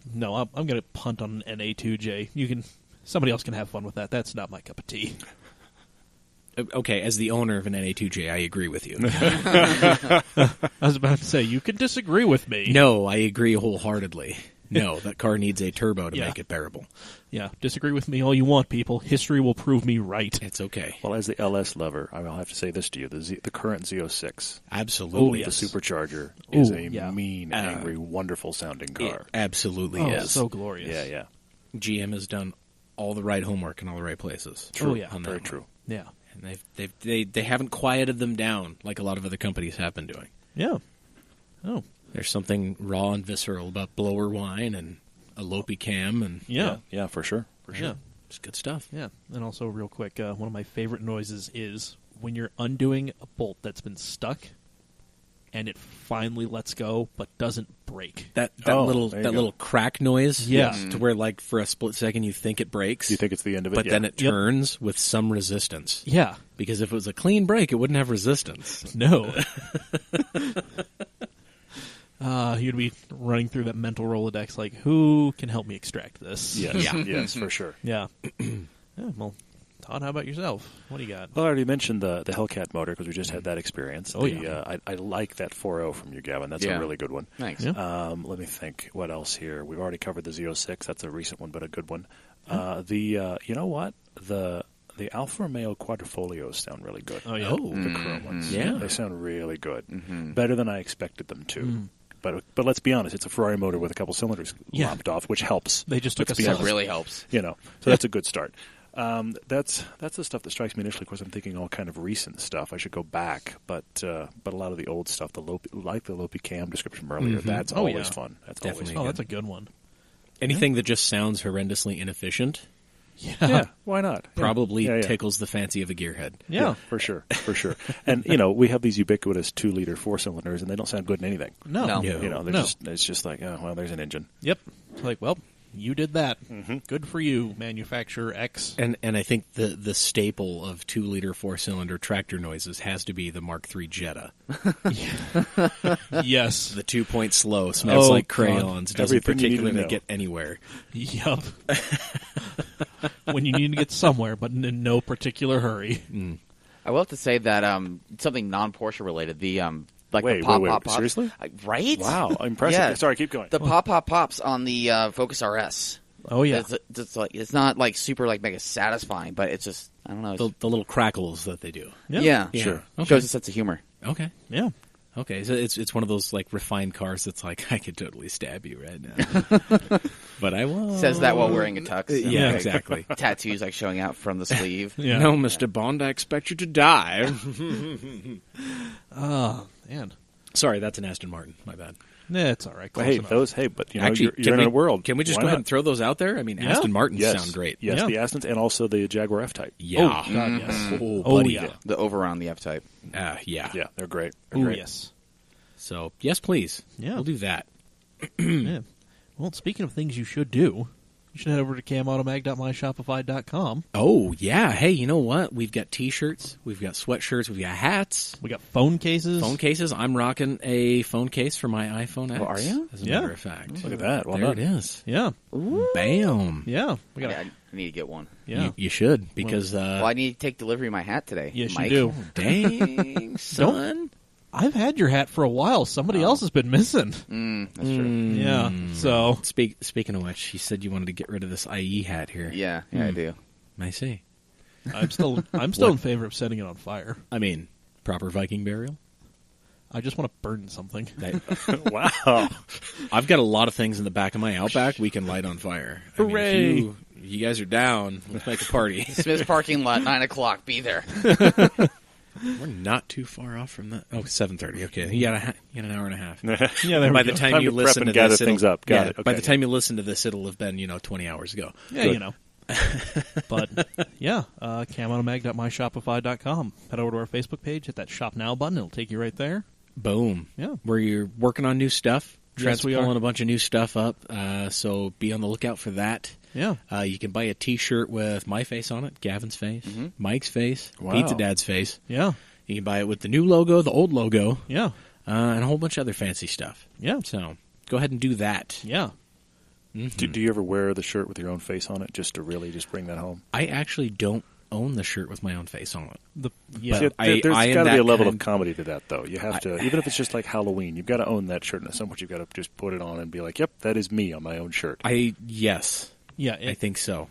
going to punt on an NA2J. Somebody else can have fun with that. That's not my cup of tea. Okay, as the owner of an NA2J, I agree with you. I was about to say, you can disagree with me. No, I agree wholeheartedly. No, that car needs a turbo to Yeah. make it bearable. Yeah, disagree with me all you want, people. History will prove me right. It's okay. Well, as the LS lover, I will have to say this to you: the current Z06, Absolutely. Oh, yes. the supercharger, is Ooh, a yeah. mean, angry, wonderful sounding It car. absolutely Oh, is. so glorious. Yeah, yeah, GM has done all the right homework in all the right places. Oh, yeah. on that very one. true. Yeah. And they haven't quieted them down like a lot of other companies have been doing. Yeah. Oh, There's something raw and visceral about blower whine and a lopey cam, and yeah. yeah, for sure, for sure. Yeah. it's good stuff. Yeah. And also, real quick, one of my favorite noises is when you're undoing a bolt that's been stuck and it finally lets go but doesn't break. That Oh, little there you that go. little crack noise, Yeah. to where like for a split second you think it breaks, You think it's the end of it, but yeah. then it Yep. turns with some resistance. Yeah. Because if it was a clean break, it wouldn't have resistance. No. You'd be running through that mental Rolodex like, who can help me extract this? Yes, Yeah. yes, for sure. Yeah. Yeah, well, Todd, how about yourself? What do you got? Well, I already mentioned the Hellcat motor because we just had that experience. Oh, yeah. I like that 4.0 from you, Gavin. That's Yeah. a really good one. Thanks. Yeah. Let me think. What else here? We've already covered the Z06. That's a recent one, but a good one. You know what? The Alfa Romeo Quadrifolios sound really good. Oh, yeah. Oh. The current ones. Yeah. They sound really good. Better than I expected them to. But let's be honest, it's a Ferrari motor with a couple cylinders Yeah. lopped off, which helps. They just took Let's a be sip. That honest. really helps. So that's a good start. That's the stuff that strikes me initially because I'm thinking all kind of recent stuff. I should go back, but a lot of the old stuff, the Lopey Cam description from earlier, that's Oh, always yeah. fun. That's Definitely. always Oh, fun. that's a good one. Anything that just sounds horrendously inefficient Yeah, why not? probably Yeah, yeah. tickles the fancy of a gearhead. Yeah. For sure. And we have these ubiquitous 2-liter 4-cylinders, and they don't sound good in anything. No. No. No. They're No. it's just like, oh well, there's an engine. Yep. It's like, well, you did that. Good for you, manufacturer X. And I think the staple of 2-liter 4-cylinder tractor noises has to be the Mark III Jetta. Yes. The 2-point slow smells Oh, like God. crayons. Doesn't Everything you need to particularly know. get anywhere. Yup. When you need to get somewhere, but in no particular hurry. I will have to say that something non-Porsche related. The like Wait, the pop wait, pop pops. seriously? Right? Wow, impressive. Yeah. Sorry, keep going. The pop pop pops on the Focus RS. Oh, yeah. It's not like super like mega satisfying, but it's just I don't know. The little crackles that they do. Yeah. Yeah. Sure. Okay. Shows a sense of humor. Okay. Yeah. Okay. So it's one of those like refined cars that's like I could totally stab you right now, but I won't. Says that while wearing a tux. and, Yeah, like, exactly. Tattoos like showing out from the sleeve. Yeah. No, Mr. Bond, I expect you to die. Oh, man. Sorry, that's an Aston Martin. My bad. Nah, it's all right. Close Hey, enough. but Actually, you're in we, a world. Can we just Why go ahead not? and throw those out there? I mean, Yeah. Aston Martins Yes. sound great. Yes, Yeah. the Astons and also the Jaguar F-Type. Yeah. Oh, God, yes. Oh, Oh, buddy. yeah. The Overon, the F-Type. Yeah. Yeah, they're great. They're Oh, great. yes. So, yes, please. Yeah. We'll do that. Yeah. Well, speaking of things you should do, you should head over to camautomag.myshopify.com. Oh, yeah. Hey, you know what? We've got T-shirts. We've got sweatshirts. We've got hats. We got phone cases. Phone cases. I'm rocking a phone case for my iPhone X. Oh, are you? As a Yeah. matter of fact. Look at that. Well there done. it is. Yeah. Bam. Yeah. We got I need to get one. Yeah. You should, because... Well, I need to take delivery of my hat today. Yes, Mike. you do. Dang, son. I've had your hat for a while. Somebody else has been missing. That's true. Yeah. So, Speaking of which, you said you wanted to get rid of this IE hat here. Yeah, I do. I see. I'm still in favor of setting it on fire. I mean, proper Viking burial? I just want to burn something. Wow. I've got a lot of things in the back of my Outback we can light on fire. I mean, Hooray! if you guys are down, let's make a party. Smith's parking lot, 9 o'clock. Be there. We're not too far off from that. Oh, 7:30. Okay, you got an hour and a half. Yeah, there By we the go. time Time you to prep listen and to gather this, things it'll- up. Got it. By Okay. the time you listen to this, it'll have been 20 hours ago. Yeah, Good. you know. But, camautomag.myshopify.com. Head over to our Facebook page, hit that Shop Now button. It'll take you right there. Boom. Yeah. Where you're working on new stuff. Trent's Yes, we are. pulling a bunch of new stuff up, so be on the lookout for that. Yeah. You can buy a T-shirt with my face on it, Gavin's face, Mike's face, Wow. Pizza Dad's face. Yeah. You can buy it with the new logo, the old logo, Yeah. and a whole bunch of other fancy stuff. Yeah. So go ahead and do that. Yeah. Do you ever wear the shirt with your own face on it just to really just bring that home? I actually don't own the shirt with my own face on it. Yeah. See, I there's am got to be that a level kind- of comedy to that, though. You have to, even if it's just like Halloween, you've got to own that shirt. And at some point, you've got to just put it on and be like, "Yep, that is me on my own shirt." Yes, Yeah. I think so.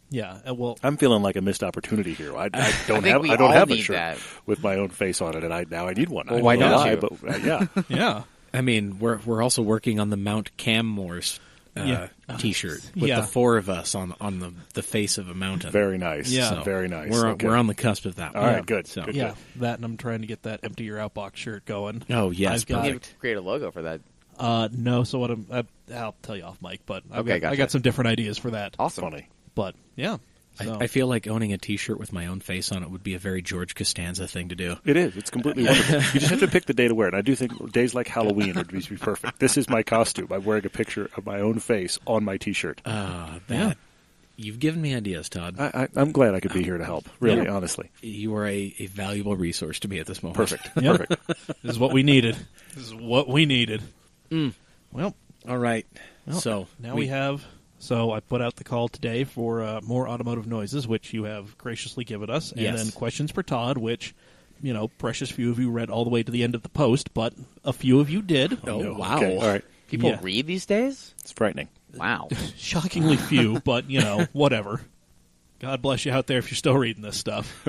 Yeah. Well, I'm feeling like a missed opportunity here. I don't think have we I don't all have a need shirt that. with my own face on it, and now I need one. Well, I why don't know don't you? But yeah, yeah. I mean, we're also working on the Mount Cammores T-shirt with Yeah. the four of us on the face of a mountain. very nice. Yeah. So very nice. We're Okay. we're on the cusp of that. All one. right, good. So Good. Yeah. That, and I'm trying to get that Empty Your Outbox shirt going. oh yes, I've got- You need perfect. to create a logo for that. No, so what I'll tell you off, Mike, but Okay, I gotcha. got some different ideas for that. Awesome. Funny. But, yeah. So, I feel like owning a T-shirt with my own face on it would be a very George Costanza thing to do. It is. It's completely wonderful. You just have to pick the day to wear it. And I do think days like Halloween would be perfect. This is my costume. I'm wearing a picture of my own face on my T-shirt. Yeah. You've given me ideas, Todd. I'm glad I could be here to help. Really, honestly. You are a valuable resource to me at this moment. Perfect. Yeah. Perfect. This is what we needed. This is what we needed. Well, All right. well, So now we have. So I put out the call today for more automotive noises, which you have graciously given us, and Yes. then questions for Todd, which, precious few of you read all the way to the end of the post, but a few of you did. Oh, No. wow. Okay. All right. People Yeah. read these days? It's frightening. Wow. Shockingly few, but whatever. God bless you out there if you're still reading this stuff.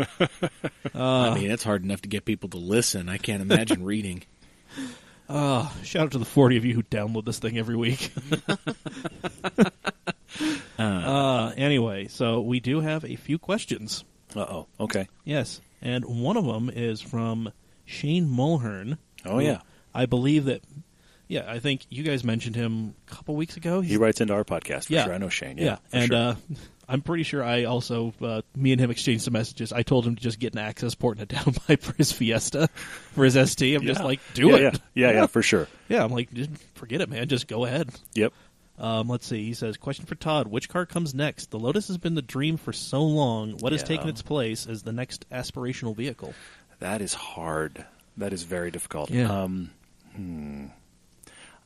I mean, it's hard enough to get people to listen. I can't imagine reading. Shout out to the 40 of you who download this thing every week. Anyway, so we do have a few questions. Uh-oh. Okay. Yes, and one of them is from Shane Mulhern. Oh, who yeah. I believe that. Yeah, I think you guys mentioned him a couple weeks ago. He writes into our podcast, for Yeah. sure. I know Shane. Yeah, For and sure. I'm pretty sure I also, me and him exchanged some messages. I told him to just get an access port and a downpipe for his Fiesta, for his ST. I'm just Yeah. like, do Yeah, it. Yeah, for sure. Yeah, I'm like, just forget it, man. Just go ahead. Yep. Let's see. He says, question for Todd. Which car comes next? The Lotus has been the dream for so long. What has Yeah. taken its place as the next aspirational vehicle? That is hard. That is very difficult. Yeah.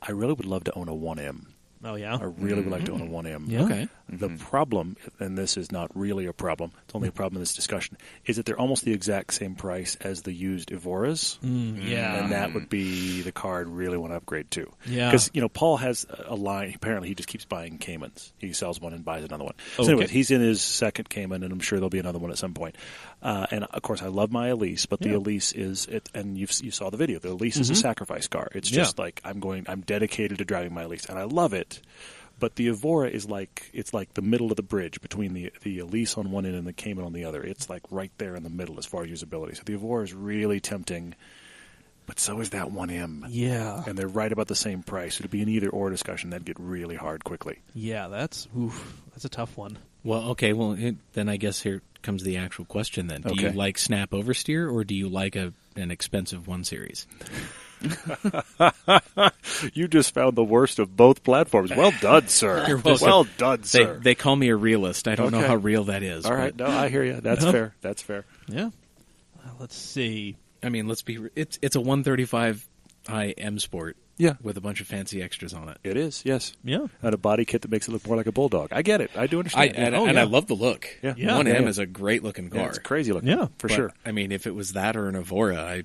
I really would love to own a 1M. Oh, yeah? I really would like to own a 1M. Yeah. Okay. The problem, and this is not really a problem, it's only a problem in this discussion, is that they're almost the exact same price as the used Evoras. Yeah. And that would be the car I'd really want to upgrade to. Yeah. Because, Paul has a line, apparently he just keeps buying Caymans. He sells one and buys another one. So Okay. anyways, he's in his second Cayman, and I'm sure there'll be another one at some point. And, of course, I love my Elise, but the Yeah. Elise is, and you saw the video, the Elise is a sacrifice car. It's Yeah. just like, I'm dedicated to driving my Elise, and I love it. But the Evora is it's like the middle of the bridge between the Elise on one end and the Cayman on the other. It's like right there in the middle as far as usability. So the Evora is really tempting, but so is that 1M. Yeah. And they're right about the same price. It'd be an either-or discussion. That'd get really hard quickly. Yeah, that's a tough one. Well, okay. Well, then I guess here comes the actual question. Then, do you Okay. like snap oversteer or do you like an expensive 1 Series? You just found the worst of both platforms. Well done, sir. You're welcome. Well done, sir. They call me a realist. I don't know Okay. how real that is. All right. but, No, I hear you. That's fair. That's fair. Yeah. Let's see. I mean, it's a 135i M Sport. Yeah. With a bunch of fancy extras on it. It is, yes. Yeah. And a body kit that makes it look more like a Bulldog. I get it. I do understand. I love the look. Yeah. 1M Yeah. is a great looking car. Yeah, it's crazy looking. Yeah. For But, sure. I mean, if it was that or an Evora,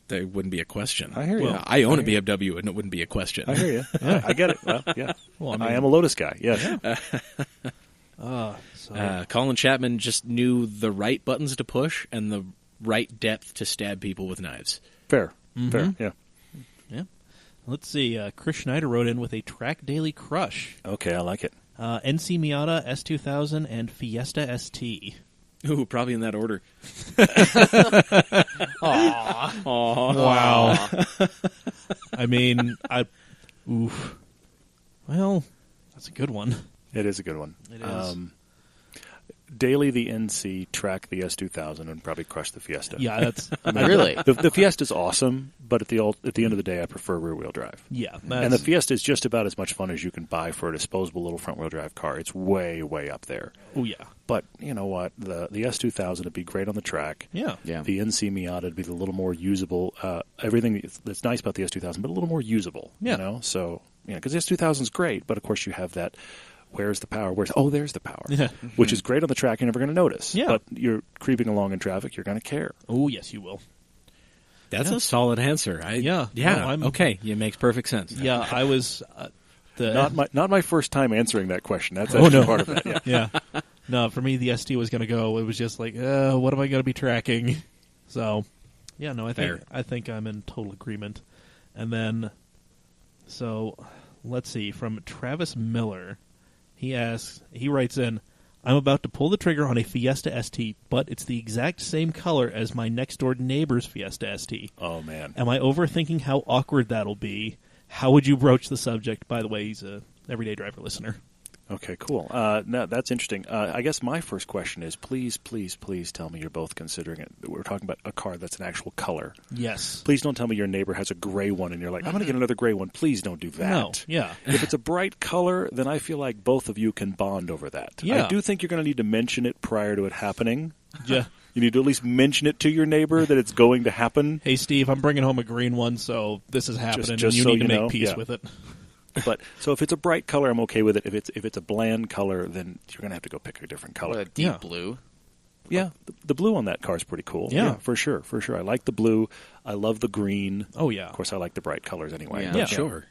there wouldn't be a question. I hear you. Well, I own a BMW, and it wouldn't be a question. I hear you. I get it. Well, yeah. Well, I I mean- am a Lotus guy. Yes. Colin Chapman just knew the right buttons to push and the right depth to stab people with knives. Fair. Fair, yeah. Yeah. Let's see. Chris Schneider wrote in with a track daily crush. Okay, I like it. NC Miata S2000 and Fiesta ST. Ooh, probably in that order. Aw. Wow. I mean, oof. Well, that's a good one. It is a good one. It is. Daily, the NC, track the S2000, and probably crush the Fiesta. Yeah, that's Really? The Fiesta's awesome, but at the end of the day, I prefer rear-wheel drive. yeah. And the Fiesta is just about as much fun as you can buy for a disposable little front-wheel drive car. It's way, way up there. Oh yeah. But you know what? The S2000 would be great on the track. Yeah. Yeah. The NC Miata would be a little more usable. Everything that's nice about the S2000, but a little more usable. Yeah. You know? So, because the S2000 is great, but of course you have that. Where's the power? There's the power. Yeah. Which is great on the track. You're never going to notice. Yeah. But you're creeping along in traffic. You're going to care. Oh yes, you will. That's a solid answer. Yeah. Yeah. No, okay. It makes perfect sense. Yeah, I was Not my first time answering that question. That's Oh, actually no. part of it. Yeah. Yeah. No, for me, the ST was going to go. It was just like, what am I going to be tracking? So, yeah, no, Fair. I think I'm in total agreement. And then, so, let's see, from Travis Miller, he writes in, I'm about to pull the trigger on a Fiesta ST, but it's the exact same color as my next-door neighbor's Fiesta ST. Oh, man. Am I overthinking how awkward that'll be? How would you broach the subject? By the way, he's a Everyday Driver listener. Okay, cool. No, that's interesting. I guess my first question is, please, please, please tell me you're both considering it. We're talking about a car that's an actual color. Yes. Please don't tell me your neighbor has a gray one and you're like, I'm going to get another gray one. Please don't do that. No, yeah. If it's a bright color, then I feel like both of you can bond over that. Yeah. I do think you're going to need to mention it prior to it happening. Yeah. You need to at least mention it to your neighbor that it's going to happen. Hey, Steve, I'm bringing home a green one, so this is happening, Just and you so need to you make know, peace yeah. with it. But so if it's a bright color, I'm okay with it. If it's a bland color, then you're going to have to go pick a different color. What a deep Yeah. blue. Yeah, the blue on that car is pretty cool. Yeah. For sure. I like the blue. I love the green. Oh, yeah. Of course, I like the bright colors anyway. Yeah. But, Yeah. Sure.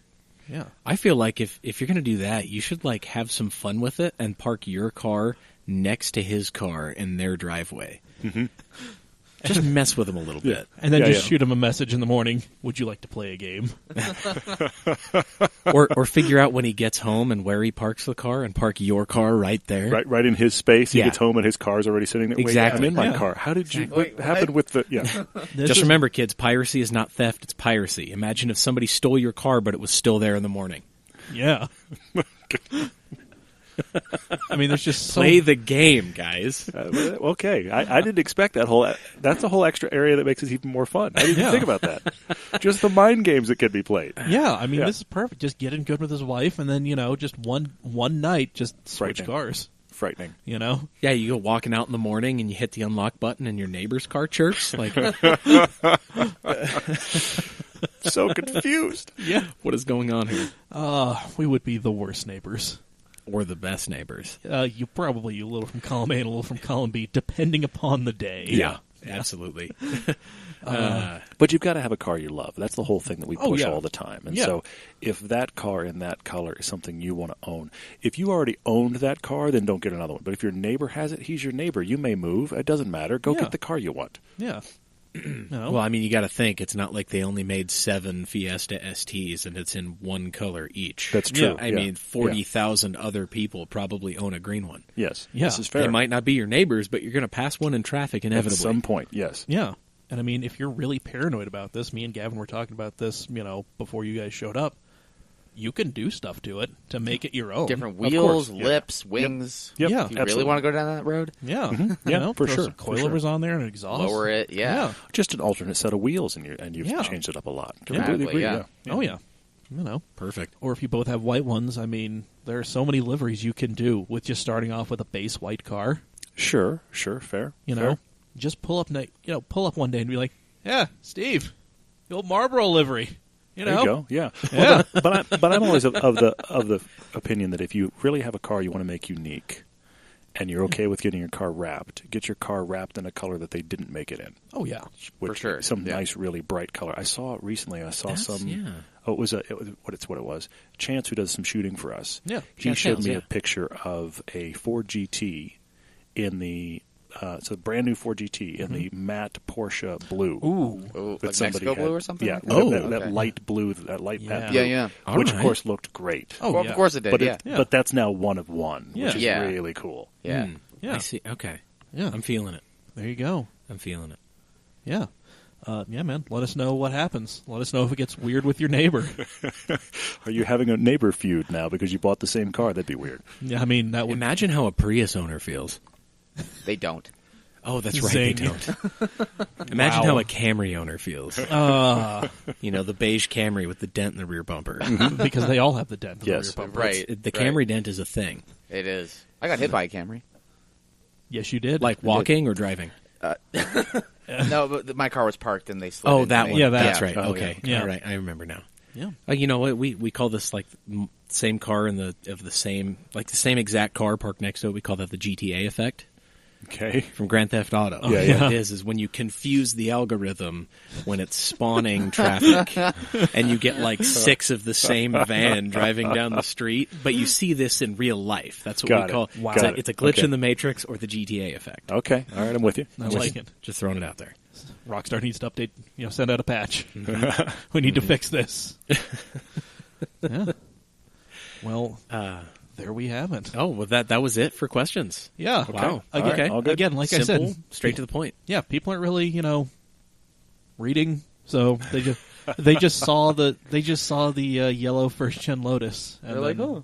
Yeah. I feel like if you're going to do that, you should like have some fun with it and park your car next to his car in their driveway. Mm-hmm. Just mess with him a little bit. And then Yeah, just yeah. shoot him a message in the morning. Would you like to play a game? or figure out when he gets home and where he parks the car and park your car right there. Right in his space. He Yeah. gets home and his car's already sitting there. Exactly. Wait, I'm in my Yeah. car. How did you? Exactly. What happened with the? Yeah. This Just is- remember, kids, piracy is not theft, it's piracy. Imagine if somebody stole your car, but it was still there in the morning. Yeah. I mean, there's just so... Play the game, guys. Okay, I didn't expect that whole. That's a whole extra area that makes it even more fun. I didn't even think about that. Just the mind games that can be played. Yeah, I mean, Yeah. this is perfect. Just get in good with his wife, and then, just one night, just switch Frightening. cars, Frightening. Yeah, You go walking out in the morning and you hit the unlock button and your neighbor's car chirps. Like, So confused. Yeah. what is going on here? We would be the worst neighbors. Or the best neighbors. You probably a little from column A and a little from column B, depending upon the day. Yeah, absolutely. But you've got to have a car you love. That's the whole thing that we Oh, push yeah. all the time. And Yeah. so if that car in that color is something you want to own, if you already owned that car, then don't get another one. But if your neighbor has it, he's your neighbor. You may move. It doesn't matter. Go Yeah. get the car you want. Yeah. No. Well, I mean, you got to think it's not like they only made 7 Fiesta STs and it's in one color each. That's true. I Yeah. mean, 40,000 other people probably own a green one. Yes. Yeah. This is fair. They might not be your neighbors, but you're going to pass one in traffic At inevitably. some point, yes. Yeah. And I mean, if you're really paranoid about this, me and Gavin were talking about this, before you guys showed up, you can do stuff to it to make it your own. Different Of wheels, course, yeah. lips, wings. Yep. Yeah. If you Absolutely. really want to go down that road, Yeah. Yeah, for throw sure, some for coilovers sure. on there and an exhaust. lower it. Yeah. Just an alternate set of wheels, and you've Yeah. changed it up a lot. Dramatically, Completely agree. yeah. Oh, yeah. Perfect. Or if you both have white ones, I mean, there are so many liveries you can do with just starting off with a base white car. Sure, fair. Fair. Just pull up one day and be like, yeah, Steve, the old Marlboro livery. There you go. Yeah. Yeah. Well, but I'm always of the opinion that if you really have a car you want to make unique, and you're okay with getting your car wrapped, get your car wrapped in a color that they didn't make it in. Oh, yeah. Which, sure. Some Yeah. nice, really bright color. I saw it recently. some. Yeah. Oh, it was what it was. Chance, who does some shooting for us. Yeah. He Chance showed Sales, me yeah. a picture of a Ford GT in the it's a brand new Ford GT in the matte Porsche blue. Ooh, like Mexico blue or something? Yeah, like that light blue, that light matte Yeah, blue, yeah. which All of right. course looked great. Oh, Well, yeah. of course it did. But Yeah. but that's now one of one, Yeah. which is Yeah. really cool. Yeah. Yeah. I see. Okay. Yeah. I'm feeling it. There you go. I'm feeling it. Yeah. Yeah, man. Let us know what happens. Let us know if it gets weird with your neighbor. Are you having a neighbor feud now because you bought the same car? That'd be weird. Yeah, I mean, that would... Imagine how a Prius owner feels. They don't. Oh, that's right. Zing. They don't. Imagine Wow. how a Camry owner feels. You know, the beige Camry with the dent in the rear bumper. because they all have the dent in Yes. the rear bumper. Right. The Camry dent is a thing. It is. I got hit by a Camry. Yes, you did. Like walking or driving? No, but my car was parked and they slid into that me. one. Yeah, That's that. right. Oh, Okay. yeah. All right. I remember now. Yeah. You know what? We call this like same car in the same exact car parked next to it. We call that the GTA effect Okay. from Grand Theft Auto. Yeah. What it is when you confuse the algorithm when it's spawning traffic, and you get like 6 of the same van driving down the street. But you see this in real life. That's what Got we it. call. Wow. It's a glitch Okay. in the Matrix or the GTA effect. Okay. All right. I'm with you. I like it. Just throwing it out there. Rockstar needs to update, send out a patch. We need to fix this. Yeah. Well, there we have it. Oh, well, that was it for questions. Yeah. Wow. Again, Okay. all good. again, like I Simple, said, straight to the point. yeah, people aren't really, reading, so they just saw the yellow first gen Lotus. And They're like, then, oh.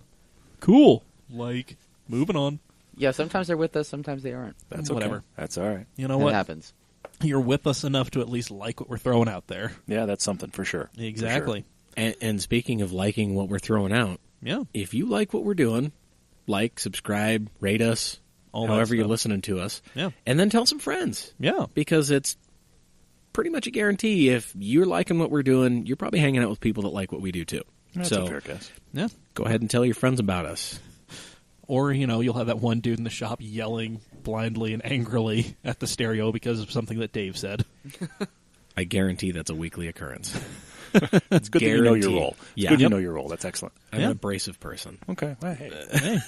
cool. Like, moving on. Yeah, sometimes they're with us, sometimes they aren't. That's okay. Whatever. That's all right. You know It what? happens. You're with us enough to at least like what we're throwing out there. Yeah, that's something for sure. Exactly. And speaking of liking what we're throwing out, Yeah. if you like what we're doing, like, subscribe, rate us, All that however you're stuff. listening to us, Yeah. and then tell some friends. Yeah. Because it's pretty much a guarantee if you're liking what we're doing, you're probably hanging out with people that like what we do too. That's so a fair guess. Yeah. go ahead and tell your friends about us. Or, you'll have that one dude in the shop yelling blindly and angrily at the stereo because of something that Dave said. I guarantee that's a weekly occurrence. It's good that you know your Guarantee. role. It's Yeah. good you Yep. know your role. That's excellent. I'm Yeah. an abrasive person. Okay. Well, hey. Hey,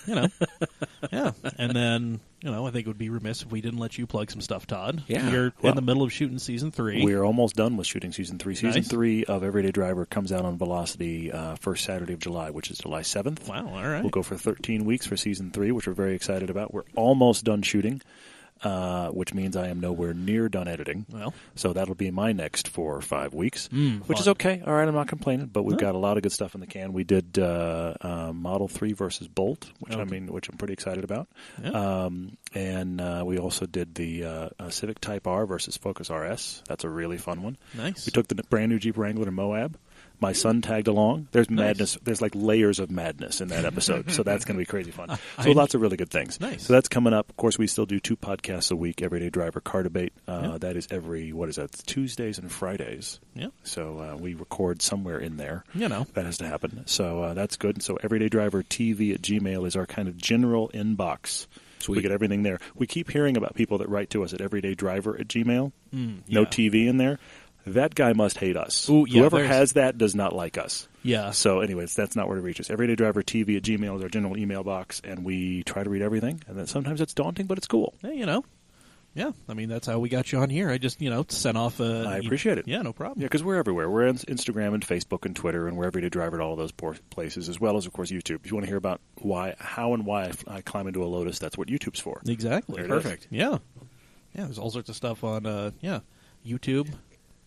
Yeah. And then, I think it would be remiss if we didn't let you plug some stuff, Todd. Yeah. You're Well, in the middle of shooting season 3. We're almost done with shooting season 3. Season Nice. 3 of Everyday Driver comes out on Velocity first Saturday of July, which is July 7th. Wow, all right. We'll go for 13 weeks for season 3, which we're very excited about. We're almost done shooting, which means I am nowhere near done editing. Well. So that'll be my next 4 or 5 weeks, which is fun. okay. All right, I'm not complaining, but we've got a lot of good stuff in the can. We did Model 3 versus Bolt, which which I'm pretty excited about. Yeah. And we also did the Civic Type R versus Focus RS. That's a really fun one. Nice. We took the brand new Jeep Wrangler to Moab. My son tagged along. There's madness. There's like layers of madness in that episode. So that's going to be crazy fun. So lots of really good things. Nice. So that's coming up. Of course, we still do 2 podcasts a week, Everyday Driver Car Debate. That is it's Tuesdays and Fridays. Yeah. So we record somewhere in there. That has to happen. So that's good. So Everyday Driver TV at Gmail is our kind of general inbox. Sweet. We get everything there. We keep hearing about people that write to us at everydaydriver at Gmail. No yeah. TV in there. That guy must hate us. Ooh, yeah, Whoever there's- has that does not like us. Yeah. So anyways, that's not where to reach us. Everydaydrivertv at Gmail is our general email box, and we try to read everything. And then sometimes it's daunting, but it's cool. Hey, Yeah, I mean, that's how we got you on here. I just, sent off a... I appreciate it. Yeah, no problem. Yeah, because we're everywhere. We're on Instagram and Facebook and Twitter, and we're Everyday Driver at all of those places, as well as, of course, YouTube. If you want to hear about how and why I climb into a Lotus, that's what YouTube's for. Exactly. There it is. Perfect. Yeah. Yeah, there's all sorts of stuff on, YouTube.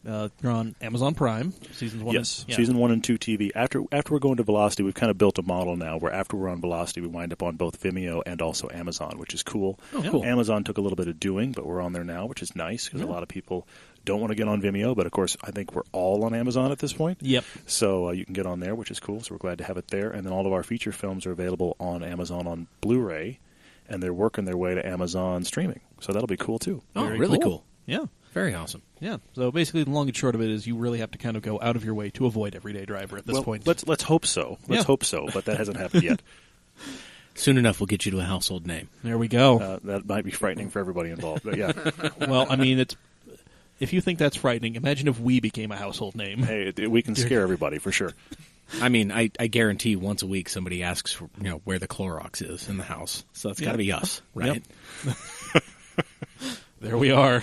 You're on Amazon Prime, seasons 1 Yes, and, season 1 and 2 TV. After we're going to Velocity, we've kind of built a model now where after we're on Velocity, we wind up on both Vimeo and also Amazon, which is cool. Oh, cool. Amazon took a little bit of doing, but we're on there now, which is nice because a lot of people don't want to get on Vimeo. But of course, I think we're all on Amazon at this point. Yep. So you can get on there, which is cool. So we're glad to have it there. And then all of our feature films are available on Amazon on Blu-ray, and they're working their way to Amazon streaming. So that'll be cool too. Oh, Very really cool. Yeah. Very awesome. Yeah. So basically, the long and short of it is you really have to kind of go out of your way to avoid Everyday Driver at this point. Let's hope so. Let's hope so, but that hasn't happened yet. Soon enough, we'll get you to a household name. There we go. That might be frightening for everybody involved. But yeah, Well, I mean, if you think that's frightening, imagine if we became a household name. hey, we can scare everybody for sure. I mean, I guarantee once a week somebody asks, where the Clorox is in the house. So it's got to be us, right? There we are.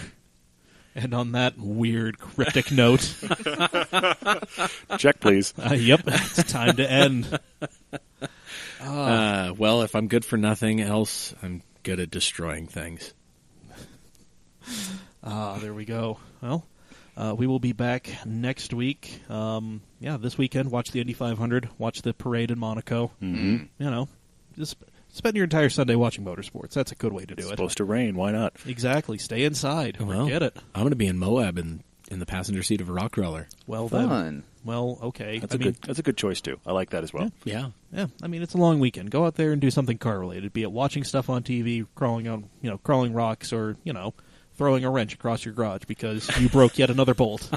And on that weird, cryptic note, Check, please. yep, it's time to end. Well, if I'm good for nothing else, I'm good at destroying things. There we go. Well, we will be back next week. This weekend, watch the Indy 500, watch the parade in Monaco. Mm-hmm. Just spend your entire Sunday watching motorsports. That's a good way to do It's it. supposed to rain. Why not? Exactly. Stay inside. Well, Forget it. I'm going to be in Moab in the passenger seat of a rock roller. Well, Fun. then. Well, okay. That's a good choice too. I like that as well. Yeah. Yeah, I mean, it's a long weekend. Go out there and do something car related, be it watching stuff on TV, crawling rocks, or throwing a wrench across your garage because you broke yet another bolt.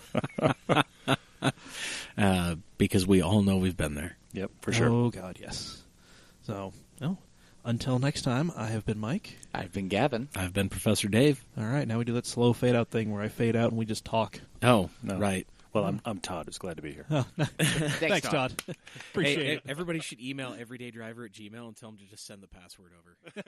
Because we all know we've been there. Yep, for sure. Oh God, yes. So, until next time, I have been Mike. I've been Gavin. I've been Professor Dave. All right, now we do that slow fade out thing where I fade out and we just talk. Oh, No. right. Well, I'm Todd. It's glad to be here. Thanks, Todd. Appreciate Hey, it. everybody should email everydaydriver@gmail.com and tell them to just send the password over.